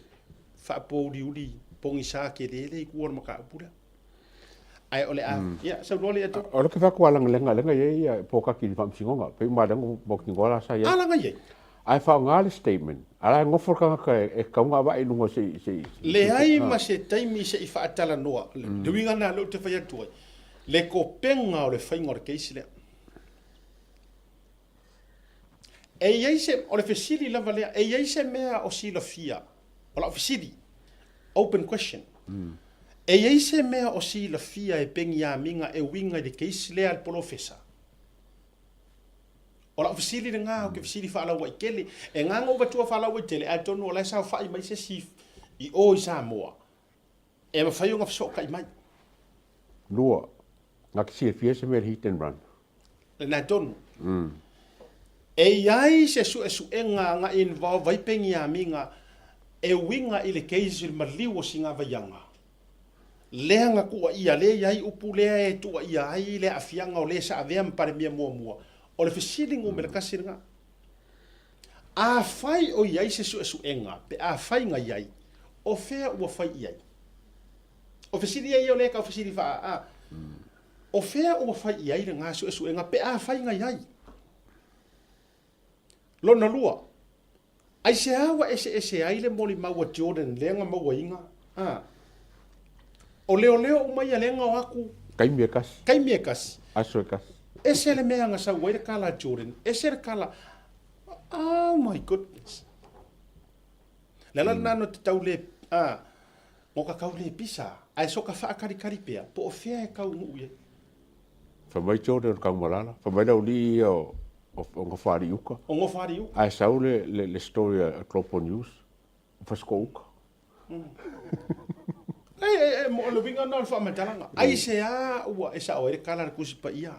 whaapouri uri pongi sa ke le i kuar maka apura. Ai ole a. Ia, sa role ato. O le ke whakualang lenga ia pokaki ni whamsingonga. Pe madangu boki ngola sa ia. Alanga ia. Ai whao ngāle statement. Ala ngofurkanga ka e kaunga wa inungo se. Le ai ma se taimi se i whaatala noa. Le winga na lo te whai atuai. Le ko penga o le whainga o le keisi lea. E iei se, o le fesili lava lea, e iei se mea o sila fia. O la fesili. Open question. E iei se mea o sila fia e pengi a minga e winga i le keisi lea al polo fesa. O la fesili le ngā o ke fesili whaala wa i kele. E ngā ngō watua whaala wa i tele. A tonu o lai sa whai mai se sif. I o i sa moa. E ma whai o ngā whasoka i mai. Lua. Ngā kisi e fia se mea hit and run. Le nā tonu. E iai se su e ngā involve vai pengi a minga e winga i le keisi le maliu o si ngā vaianga. Lea ngā kua ia le iai upu lea e tua ia ai le afianga o le sa avea mpare mia mua. O le fesili ngō me le kasi nga. A whai o iai se su enga, pe a whai nga iai, o whea ua whai iai. O fesili iai o leka o fesili wha o whea ua whai iai le ngā su enga, pe a whai nga iai. Lona lua, ai se awa ese ai le moli maua Jordan, lenga maua inga. O leo umai a lenga o aku. Kaimia kasi. Kaimia kasi. Aso e kasi. Ese le mea nga sa waira kala Jordan. Ese le kala. Oh my goodness. Lela nano te tau le. Ngo ka kau le pisa. Ai so ka wha kari pea. Po o whea e kau ngu ye. Whamai Jordan kau malala. Whamai nau li o ngā whāri uka. O ngā whāri uka. Ai sau le story a Klopo News. Whasko uka. Mo le winga nal wha matalanga. Ai se a ua e sa waira kala kusi pa ia.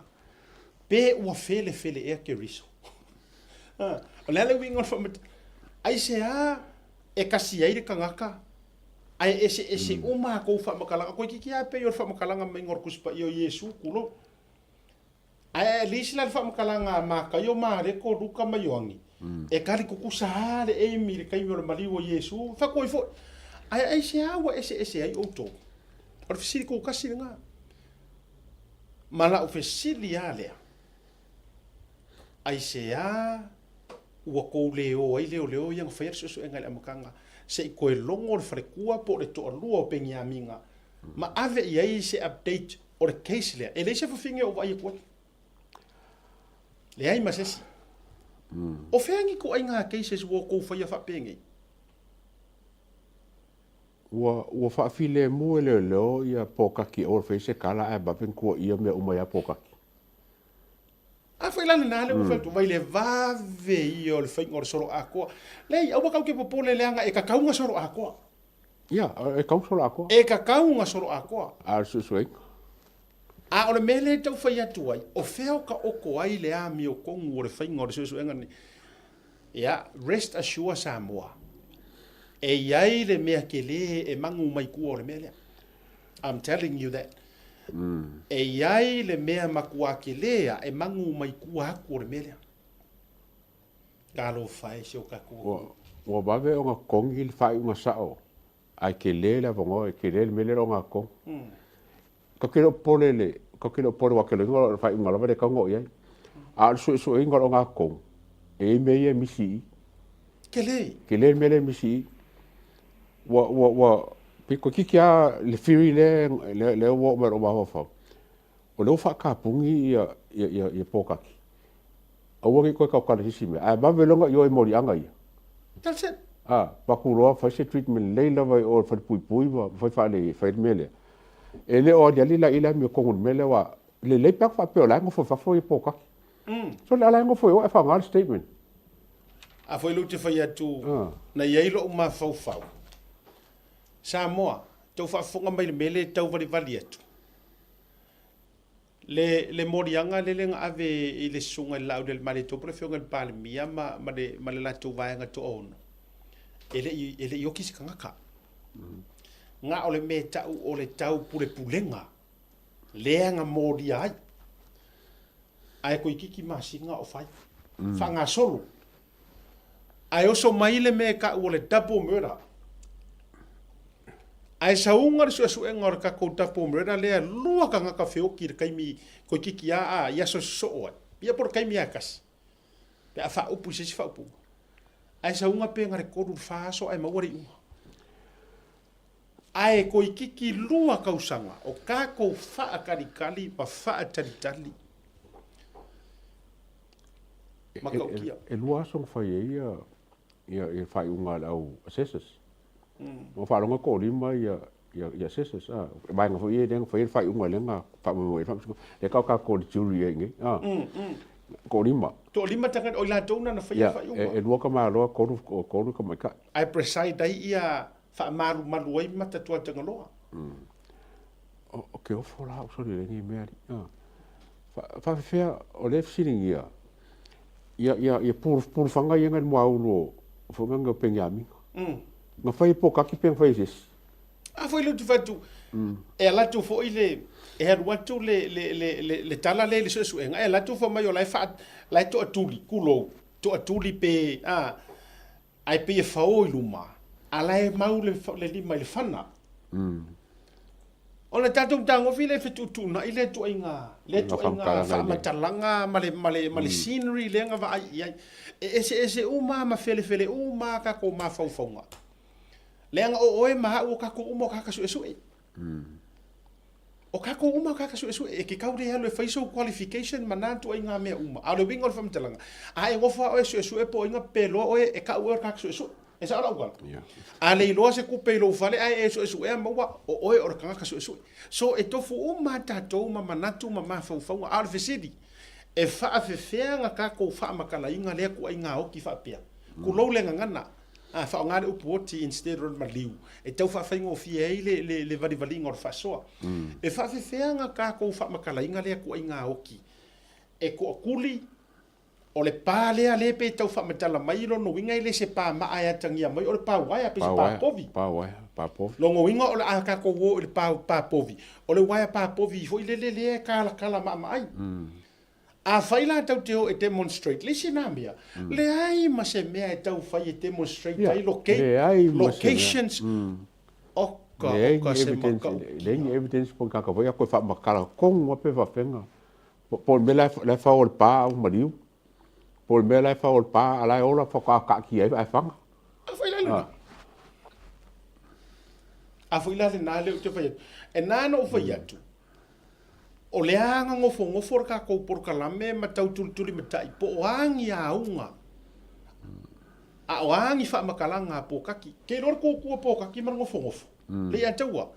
Pe ua fele e ke riso. O lele winga whamat. Ai se a e kasi aire kangaka. Ai ese uma kou whamakalanga. Koe kiki a pe yor whamakalanga mai ngor kuspa i o Yesu kulo. Ai lisi la whamakalanga ma kayo ma reko ruka mai oangi. E kari kukusa hale e mi re kaimi o mali o Yesu. Whakoi fo. Ai se a ua ese ai outo. O le fesili kou kasi nga. Mala o fesili a lea. Ai se a ua kou leo ai leo iang whaer susu enga le amakanga se i koe longo le wharekua po le toa lua o pengi a minga ma ave i ai se update o le case lea e leise whawhinge o vai e kua le ai masesi o whengi ko ai ngā cases ua kou whaia whapenge ua whaafile mua leo ia pokaki o le whaise kala e bapen kua ia mea umai a pokaki. A foi lá na o feito vai levar veio o feito ngor solo ako. Lei au ka ke popole leanga e ka kaunga solo ako. Ia, e kau solo ako. E ka kaunga solo ako. A susueng. A o le mele tau fai atu ai. O feo ka oko ai le a mi o kongu o le feito ngor susuenga ni. Ia, rest assure Samoa. E iai le mea ke le e mangu mai kua o le mele. I'm telling you that. E iai le mea makua ke lea e mangu mai kua haku o le mele. Kalo fai se o ka kua. Ua bawe o ngā kongi le whai unga sao. Ai ke le la vongo e ke le mele o ngā kong. Ka kilo pole wake le ngā le whai unga lawa le kaungo iai. A su e ngā o ngā kong. E mea misi. Ke le mele misi. Piko kiki a le whiri le o mero maho whau. O leo whakapungi i pokaki. A wangi koe kaukana hisi mea. A mawe longa i o e mori anga ia. That's it. Pakuroa whaise treatment leila vai o whai pui pui wa whai mele. E le o diali la ila mi o kongun mele wa le leipak whapeo la ngo whafo i pokaki. So le ala ngo whai o e whangar statement. A foi lute fai atu na iailo o ma fau. Samoa, tau whaafonga mai le mele tau vali atu. le morianga le lenga ave i le sunga lau del male to prefionga pale mia ma le la to vai nga to ono ele yoki sikanga ka nga ole me tau ole tau pule pulenga leanga moria ai ko ikiki masinga o fai fanga solo ai oso mai le me ka ole double murder ai saunga su engor ka ko tapo murder le lua ka nga ka feo ki kai mi ko ikiki a ya so so ia por kai mi akas pe afa upu se fa upu ai saunga pe ngare ko du fa so ai mawari ai ko ikiki lua kausanga o ka ko fa kali pa fa tali makaukia e lua song fai ia fai unga au assessors mo fa longa ko lima ia assessors vai nga foi deng fai unga lenga fa mo fa e ka ko jury ngi ko lima to lima tangan o la tona na fai unga e lua ka ma lo ko ka mai ka ai preside dai ia fa malu ai mata tua tangaloa o ke o fola o so le ni me fa fa o le feeling ia pur fanga ia ngan mo aulo fo nga pengyami nga fai po ka ki peng fai sis foi lu tu fatu e la tu fo ile e had watu le tala le so enga e la tu fo mai o lai fa lai to atuli kulo to atuli pe ai pe fo iluma alai mau le lima le fana ona tatum tango file fitu na ile tu inga fa matalanga male scenery le nga va ese uma ma fele uma ka ko ma faufonga le nga o ma o ka ko uma ka su o ka ko uma ka su e ke ka ure halo fa so qualification manantu inga me uma a le wingol fa matalanga a e ngofa o su e po inga pelo o e ka o ka su esa ora igual ale lo se ku pelo fale ai eso e mo o ora ka so e tofu o mata to manatu ma fa al fesidi e fa fefenga ka ko fa makala inga le ku inga o ki fa pia ku lo le ngana fa ngale upoti instead of maliu e tau fa faingo fi le vali ngor fa so e fa fefenga ka ko fa makala inga le ku inga o ki e ko kuli o le pā lea le pe tau whamatala mai no winga i le se pā maa tangia mai o le pā waia pe se pā povi. Pā povi. Longo winga o le a kako wo o le pā povi. O le waia pā povi fo i le kala mai. A whaila tau te ho e demonstrate. Le se nā mea. Le ai ma se mea e tau whai e demonstrate. Ai locations. Oka se maka. Le ingi evidence po kaka voia koe whamakala kongu ape whawhenga. Po me lai whao le pā au mariu. Por me lai fa ol pa ala ola fa ka ki ai fanga a foi la na le te fai e na no foi atu o le anga ngofo ka ko por kalame ma tau tuli matai po angi a unga a wangi fa makalanga po kaki ke lor ko po kaki ma ngofo le ya taua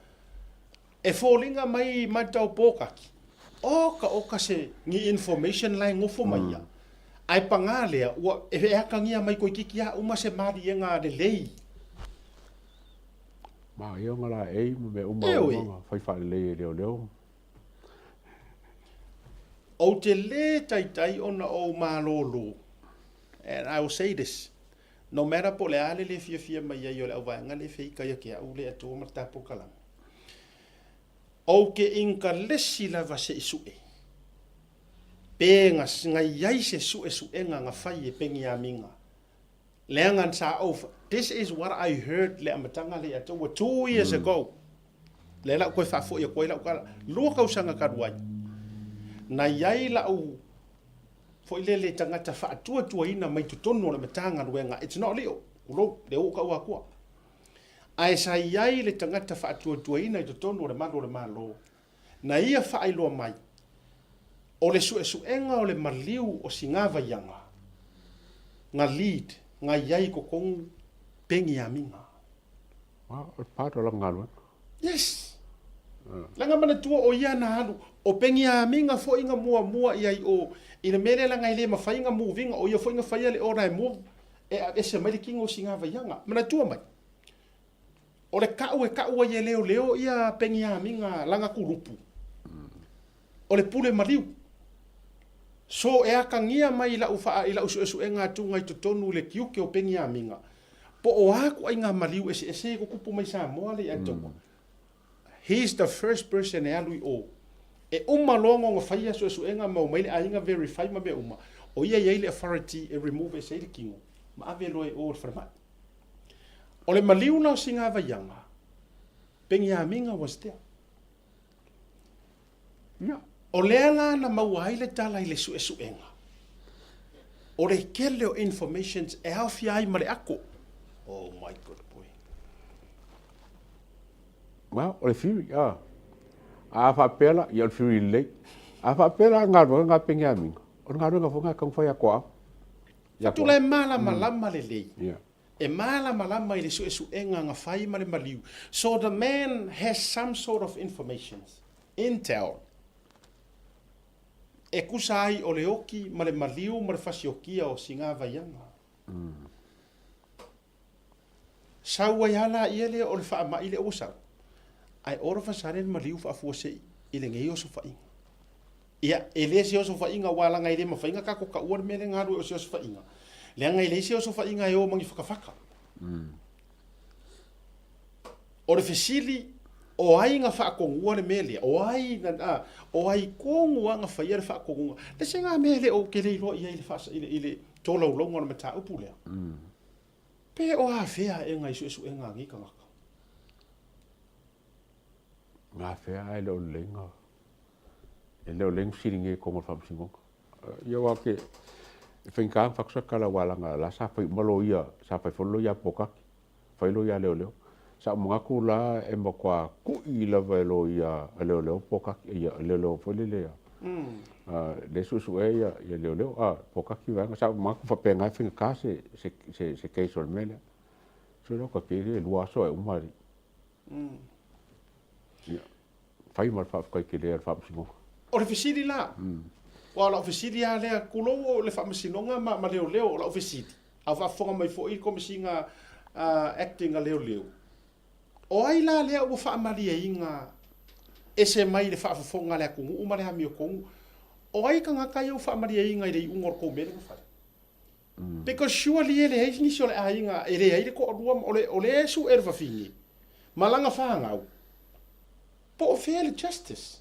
e folinga mai ma tau po kaki o ka se ni information line ngofo mai ya ai pangalea ua e akangia mai ko kikia uma se mari nga de lei ma yo ngala e me uma fai fa le o te le tai ona o malolo and I will say this no matter po le ale le fia mai yo le ava nga le fei ka ke au le to mata po kala o ke inka lesi la va se isu penga nga yai se su enga nga fai e pengi a minga leangan sa over this is what I heard le amatanga le ato 2 years ago le la ko fa fo e ko la ka lo ka usanga ka ruai na yai la o fo le tangata fa tua ina mai tutono le matanga ruenga it's not leo lo le o ka wa ko ai sa yai le tangata fa tua ina tutono le malo na ia fa ai lo mai o le suenga o le maliu o singava yanga nga lead nga yai ko kong pengi a minga o pato la ngalo yes langa mana tua o ia na halu o pengi a minga fo inga mua iai o ina mele la ngai le mafai inga moving o ia fo inga fai le ora e move e se mai kingo singava yanga mana tua mai o le ka o ye leo ia pengi a minga langa kurupu o le pule maliu. So e akangia mai ila ufa ila usu e ngā tunga i tonu le kiuke o pengi a minga. Po o aku ai ngā maliu ese ko kupu mai Samoa le atua. He's the first person e alui o. E longo ngā whaia su e ngā mau mai le ainga verify ma me uma. O ia le authority e remove ese le kingo. Ma ave loe o le wharamai. O le maliu nao singa vaianga. Pengi a minga was there. Yeah. O lea la na maua le tala i le suenga. O le kele o informations e hawhi ai ma le ako. Oh my good boy. Well, o le whiri, a whapela, i al whiri lei. A whapela ngā runga ngā pengi a minga. O ngā runga whunga kong whai a koa. Tu le mala malama le lei. Yeah. E mala malama i le suenga ngā whai ma le maliu. So the man has some sort of information. Intel. E kusa ai o le oki ma le maliu ma le fasiokia o singa vaianga. Sau ai ala ia le o le wha ma i le o sau. Ai ora fasare le maliu wha fuose i le ngei o so whainga. Ia, e le se o so whainga wala ngai le mawhainga kako ka uar me le ngaru o se o so whainga. Le ngai le se o so whainga e o mangi whakawhaka. O le fesili o ai nga whaakongua le mele, o ai kongua nga whaia le whaakongua. Le se ngā mele o ke le iloa ia i le tōlau longa na mata upu lea. Pe o a whea e ngai su e ngā ngika ngaka. Ngā whea e leo lenga. E leo lenga siringe kongo whamsingonga. Ia wake, e whainkaan whakusakala walanga la sa whai malo ia, sa whai wholo ia pokaki. Whailo ia leo. Sa mungaku la e makwa kui lava e lo ia leo pokaki ia leo whalilea. Le susu e ia leo pokaki vanga sa mungaku whapenga e whinga ka se keiso le mele. So leo ka kere e lua so e umari. Whai mar whaafukai ke lea whaapsingo. O le fesiri la. Wa la ofisiri a lea kulo o le whaamasinonga ma leo o la ofisiri. A whaafonga mai fo i komisinga acting a leo. O ai la lea ua whaamaria inga ese mai le whaafonga lea kungu umare ha mio kongu. O ai ka ngaka iau whaamaria inga i rei ungor kou mele ka whare. Because surely ele heis nisi o le a inga e rea ile ko orua o le esu e rwa fingi. Malanga whaangau. Po o fair justice.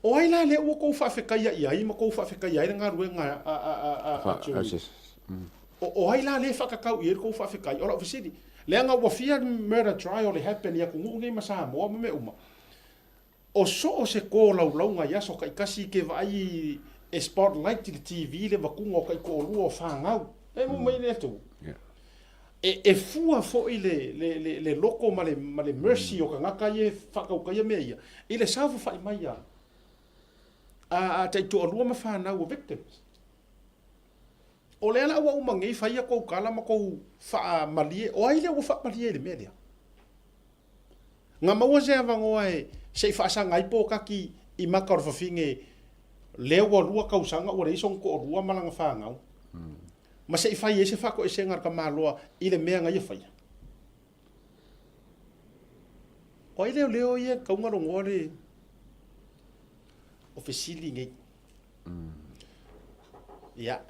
O ai la lea ua kou whaafekaia i ai ma kou whaafekaia i ngā ruenga o ai la lea whakakau i kou whaafekaia o la ofisiri. Lea ngā wafia murder trial le happen ia kungu ngai ma Samoa me uma. O so o se ko laulaunga ia so kai kasi ke vai e spotlight i le TV le wakunga o kai ko lua o whangau. E mu mai le tu. E fua fo i le loko ma le mercy o ka ngaka i e whakau kai mea ia. I le saufu whai mai ia. A te tu alua ma whanau o victims. O le ala ua umangei whaia kou kala ma kou wha malie, o ai le ua wha malie le mea. Ngā maua se avangoa e sei whaasanga i pō kaki i maka o whawhinge leo a lua kausanga o reisong ko o rua malanga whangau. Ma sei whai e se whako e se ngar ka māloa i le mea ngai e whaia. O ai leo ia kaungarongoa le o fesili ngei. Ia.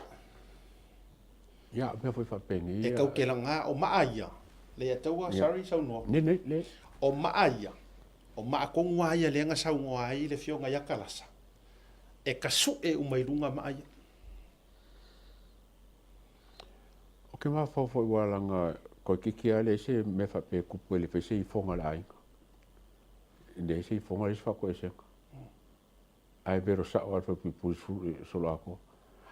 Ia, mea foi whapengi. E kau ke langa o maaia. Le ataua, sorry, sau noa. Ne. O maaia. O maa kongua ia le anga sau ngoa ai le fionga ia kalasa. E kasu e umairunga maaia. O ke maa whawhoi walanga koi kiki ale se me whape kupu ele whai se i whonga la ainga. Ne se i whonga le se whako e senga. Ai bero sao alfa pipuri solo ako.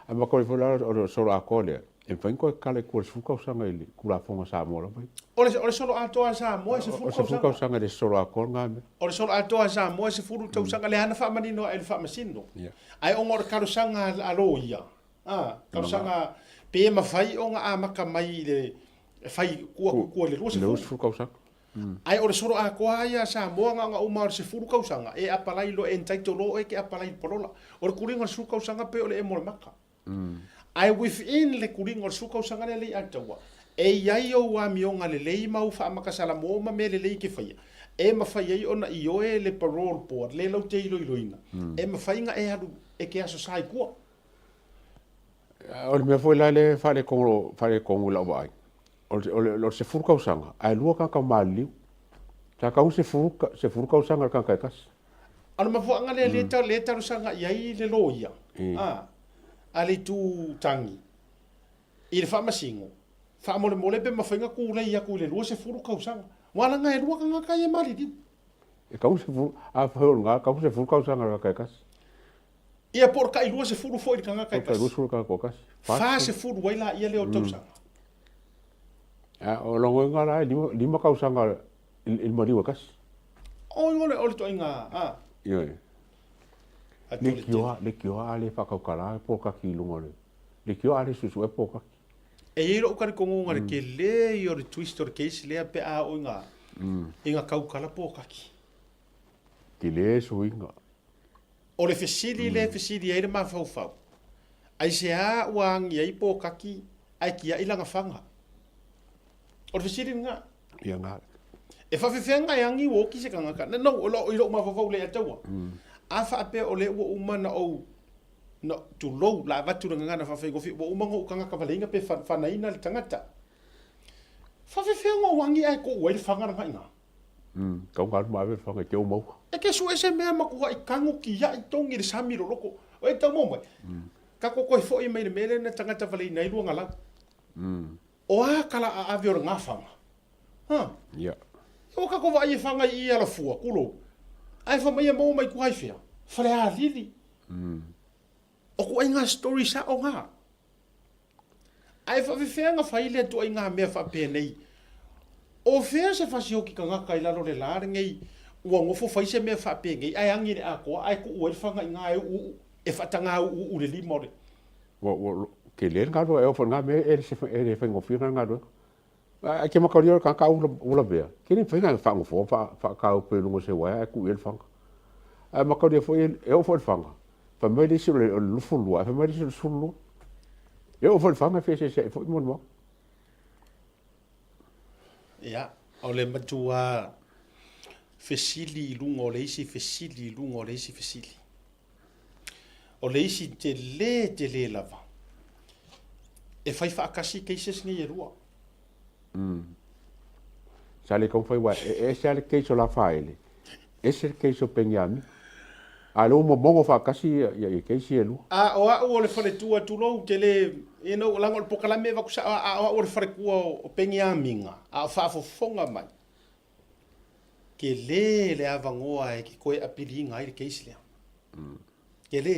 Ai makore whala o solo ako lea. E whainko e kale kua le sukau sanga ili kura whonga Samoa mai. O le solo atoa Samoa se furu o se fukau sanga le solo ako ngā me. O le solo atoa Samoa se furu tau sanga le hana whaamanino e le whaamasino. Ai ongo re karu sanga alo ia. Karu sanga pe ma whai o ngā amaka mai le whai kua le rua se fukau sanga. Ai o le solo akoa ia Samoa ngā umar se furu kau sanga. E apalai lo entaito lo e ke apalai polola. O le kuringa se kau sanga pe o le e mole maka. Ai within le kuringa o le sukau sanga le ataua. e iai o wa mionga le lei mau fa makasala mo ma me le lei ke fai e ma fai ai ona i oe le parole board le lau te ilo iloina e ma fai nga e hadu e ke aso sai kua o le me foi la le fa le kongo la vai o se furu kausanga ai lua ka mali ta ka se furu kausanga ka kas ana ma fuanga le taru sanga iai le loia ale tu tangi i le whamasingo. Whamole mole pe mawhainga kūle ia kūle lua se furu kausanga. Wala ngai lua ka ngaka ia mali diu. E kau se furu, a whaur ngā, kau se furu kausanga raka kas. Ia por kai lua se furu foi ka ngaka kas. Kai lua furu ka kas. Fa se furu waila ia leo tausanga. O longo ngā rai, lima kausanga il mariwa kas. O ngole to inga. Ioi. Le kioa ale whakaukara po kaki lungore. Le kioa ale susu e po kaki. E iro ukari kongo ngare ke le i ore twist ore case lea pe a o inga. Inga kaukala po kaki. Ki le su inga. O le fesili le fesili eire ma fau fau. Ai se a wangi ai po kaki ai kia ilanga fanga. O le fesili nga. Ia ngā. E whawhiwhenga e angi woki se kangaka. No, o ilo ma fau le ataua. A whape o le ua umana o no tu low la vatu nga na fa go fi bo umango kanga ka valinga pe fa na ina le tangata fa fe ngo wangi ai ko wai fanga nga ina ka nga ma ve fanga ke mo e ke su ese me ma ko ai kango ki ya i tongi le samiro loko o e ta mo mai ka ko fo i mai le mele na tangata valina i luanga la o a kala a avio nga fanga ha ya o ka ko vai fanga i ala fua kulo ai fa mai mo mai ku ai fia fa le a lili o ko inga story sa o nga ai fa nga faile to inga me fa pe nei o fe se fa si o ki kanga kai la le la ngei o ngo fo fa se me fa pe ngei ai angi a ko ai ko o fa nga ai e fa tanga u le limo le wo ke le nga do e fo nga me e se fa ngo fi nga do ai ke ma ka rio ka u la be ke ni fa nga fa ngo fo fa ka o pe lungo se wa ku el fa ai ma ka rio fo e o fo fa fa mai disi le lufulu fa mai disi sulu eu vou fanga fez foi muito bom ya o le matua fesili lungo le isi fesili lungo le isi fesili o le isi te le lava e fai fa akasi cases ni erua sale com foi wa e sale que so la faile esse que so penhami alo mo bongo fa kasi ya ke sielu o le fale tua tu lo tele ino lango po kala me va ku sa o le fare ku o penyaminga a fa fo fonga mai ke le avangoa e ki koe apiringa i ke isle ke le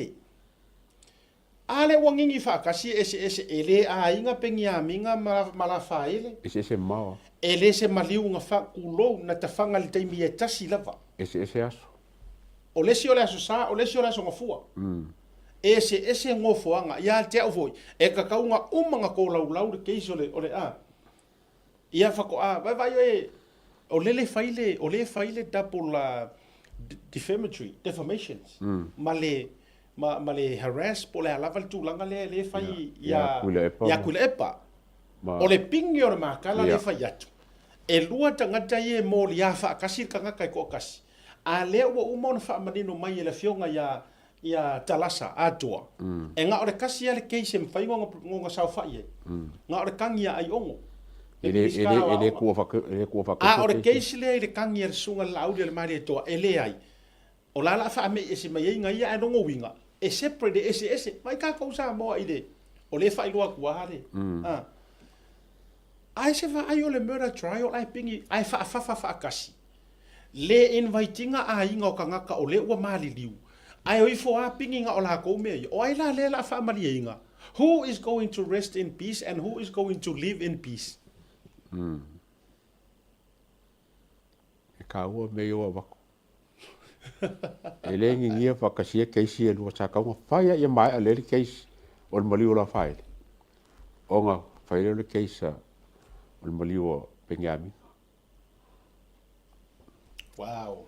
ale wangingi fa kasi ese ele a inga penyaminga mala faile ese mau ele se maliu nga fa kulo na tafanga le taimi e tasi lava ese aso o lesi o le aso sa, o lesi o le aso ngafua. Ese ngofoanga, ia te au foi. E kakaunga umanga ko lau le keisi o le a. Ia whako a, vai o le faile double defamations. Ma le harass po le halawa le tūlanga le fai ia kuila epa. O le pingi o le makala le fai atu. E lua tangata ie mo li a whaakasi kangaka i ko kasi. A lea ua umona whaamanino mai e la fionga ia talasa atua. E ngā ore kasi ale keise mwhai ngonga sau whai e. Ngā ore kangi ai ongo. Ele kua whaka. A ore keise lea i le kangi ale sunga lauri ale maari e toa. E lea ai. O la whaame ese mai inga ia e nongo winga. E separate ese. Mai kā kausa moa i le. O le whai loa kua hare. Ai se whaai o le murder trial ai pingi. Ai wha kasi. Le invitinga a inga o kangaka o le ua maliliu. Ai oi fo a pinginga o la kou mea. O ai la le la whaamari inga. Who is going to rest in peace and who is going to live in peace? E ka ua mei o wako. E le ngingia whakasia keisi e lua sakaunga. Whaia ia mai a leri keisi o le maliu la whaile. O ngā whaile o le keisa o le maliu o pengiami. Wow.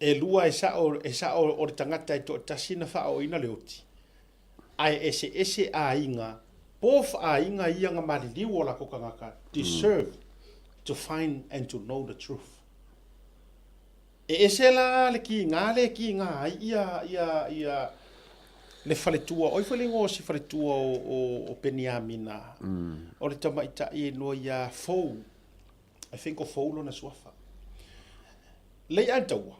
E lua e sa o tangata e to tasina fa o ina leoti. Ai ese a inga Both are inga ianga maliliu o la kokangaka deserve to find and to know the truth. E la le ki ngā ai ia le faletua oi fale ngo si faletua o Peniamina. O le tamaita I no ia fou. I think o fou lo na suafa. Le antaua.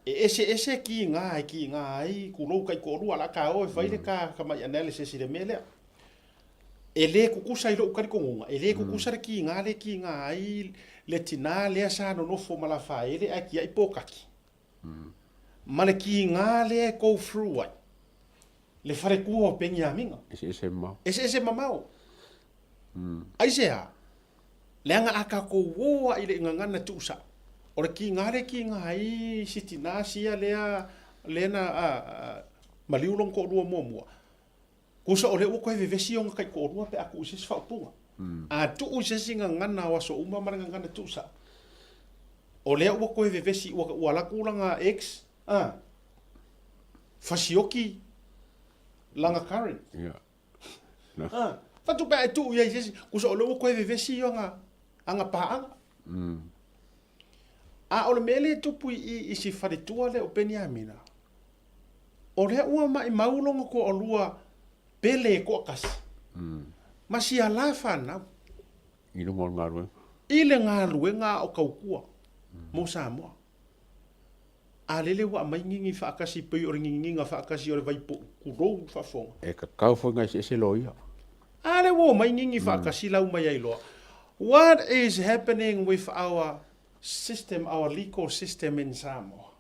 Ese ki ngā ai kulou kai ko rua la ka o fai le ka mai analysis le mele. Ele kukusa I lo ukari kongonga. Ele kukusa le ki ngā ai le tina le sa no fo mala fa ele aki ai pokaki. Ma le ki ngā le go through ai. Le fare kua o Peniamina. Ese mau. Ese mamau. Ai sea. Le anga aka ko woa I le ngangana tusa. O le ki ngā ai sitina sia lena maliulong ko rua mua. Kusa o le ua koe vevesi o ngakai ko rua pe aku uses whaupunga. A tu usesi ngangana waso uma mara ngangana tusa. O le ua koe vevesi ua laku langa X. Fasioki langa current. Yeah. Fatu pa tu ia sesi kusa o le ua koe vevesi o anga paanga. A o le mele tupu I si wharetua le o Peniamina. O rea ua mai maulonga ko o lua pele ko akasi. Ma si ala whanau. I rungo ngā rue. I le ngā ruenga o kaukua. Mo Samoa. A lele wa mai ngingi whaakasi pei o le nginginga whaakasi o le vaipo kurou whafonga. E ka kau whainga ese lo ia. A le wo mai ngingi whaakasi lau mai ai loa. What is happening with our system, our legal system in Samoa?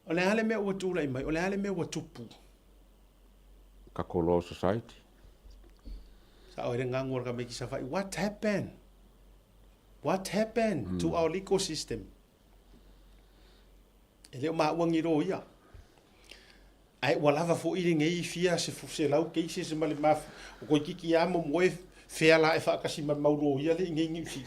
O le hale mea ua tūlai mai, o le hale mea ua tupu. Kako law society. Sa o ere ngangua ka meki sa whai, what happened? What happened to our legal system? E leo maa uangi ro ia. Ai ua lava fo iri ngei fia se lau keise se male mafu. O koi kiki ama moe fea la e whaakasi ma mauro ia le ngei ngi fi.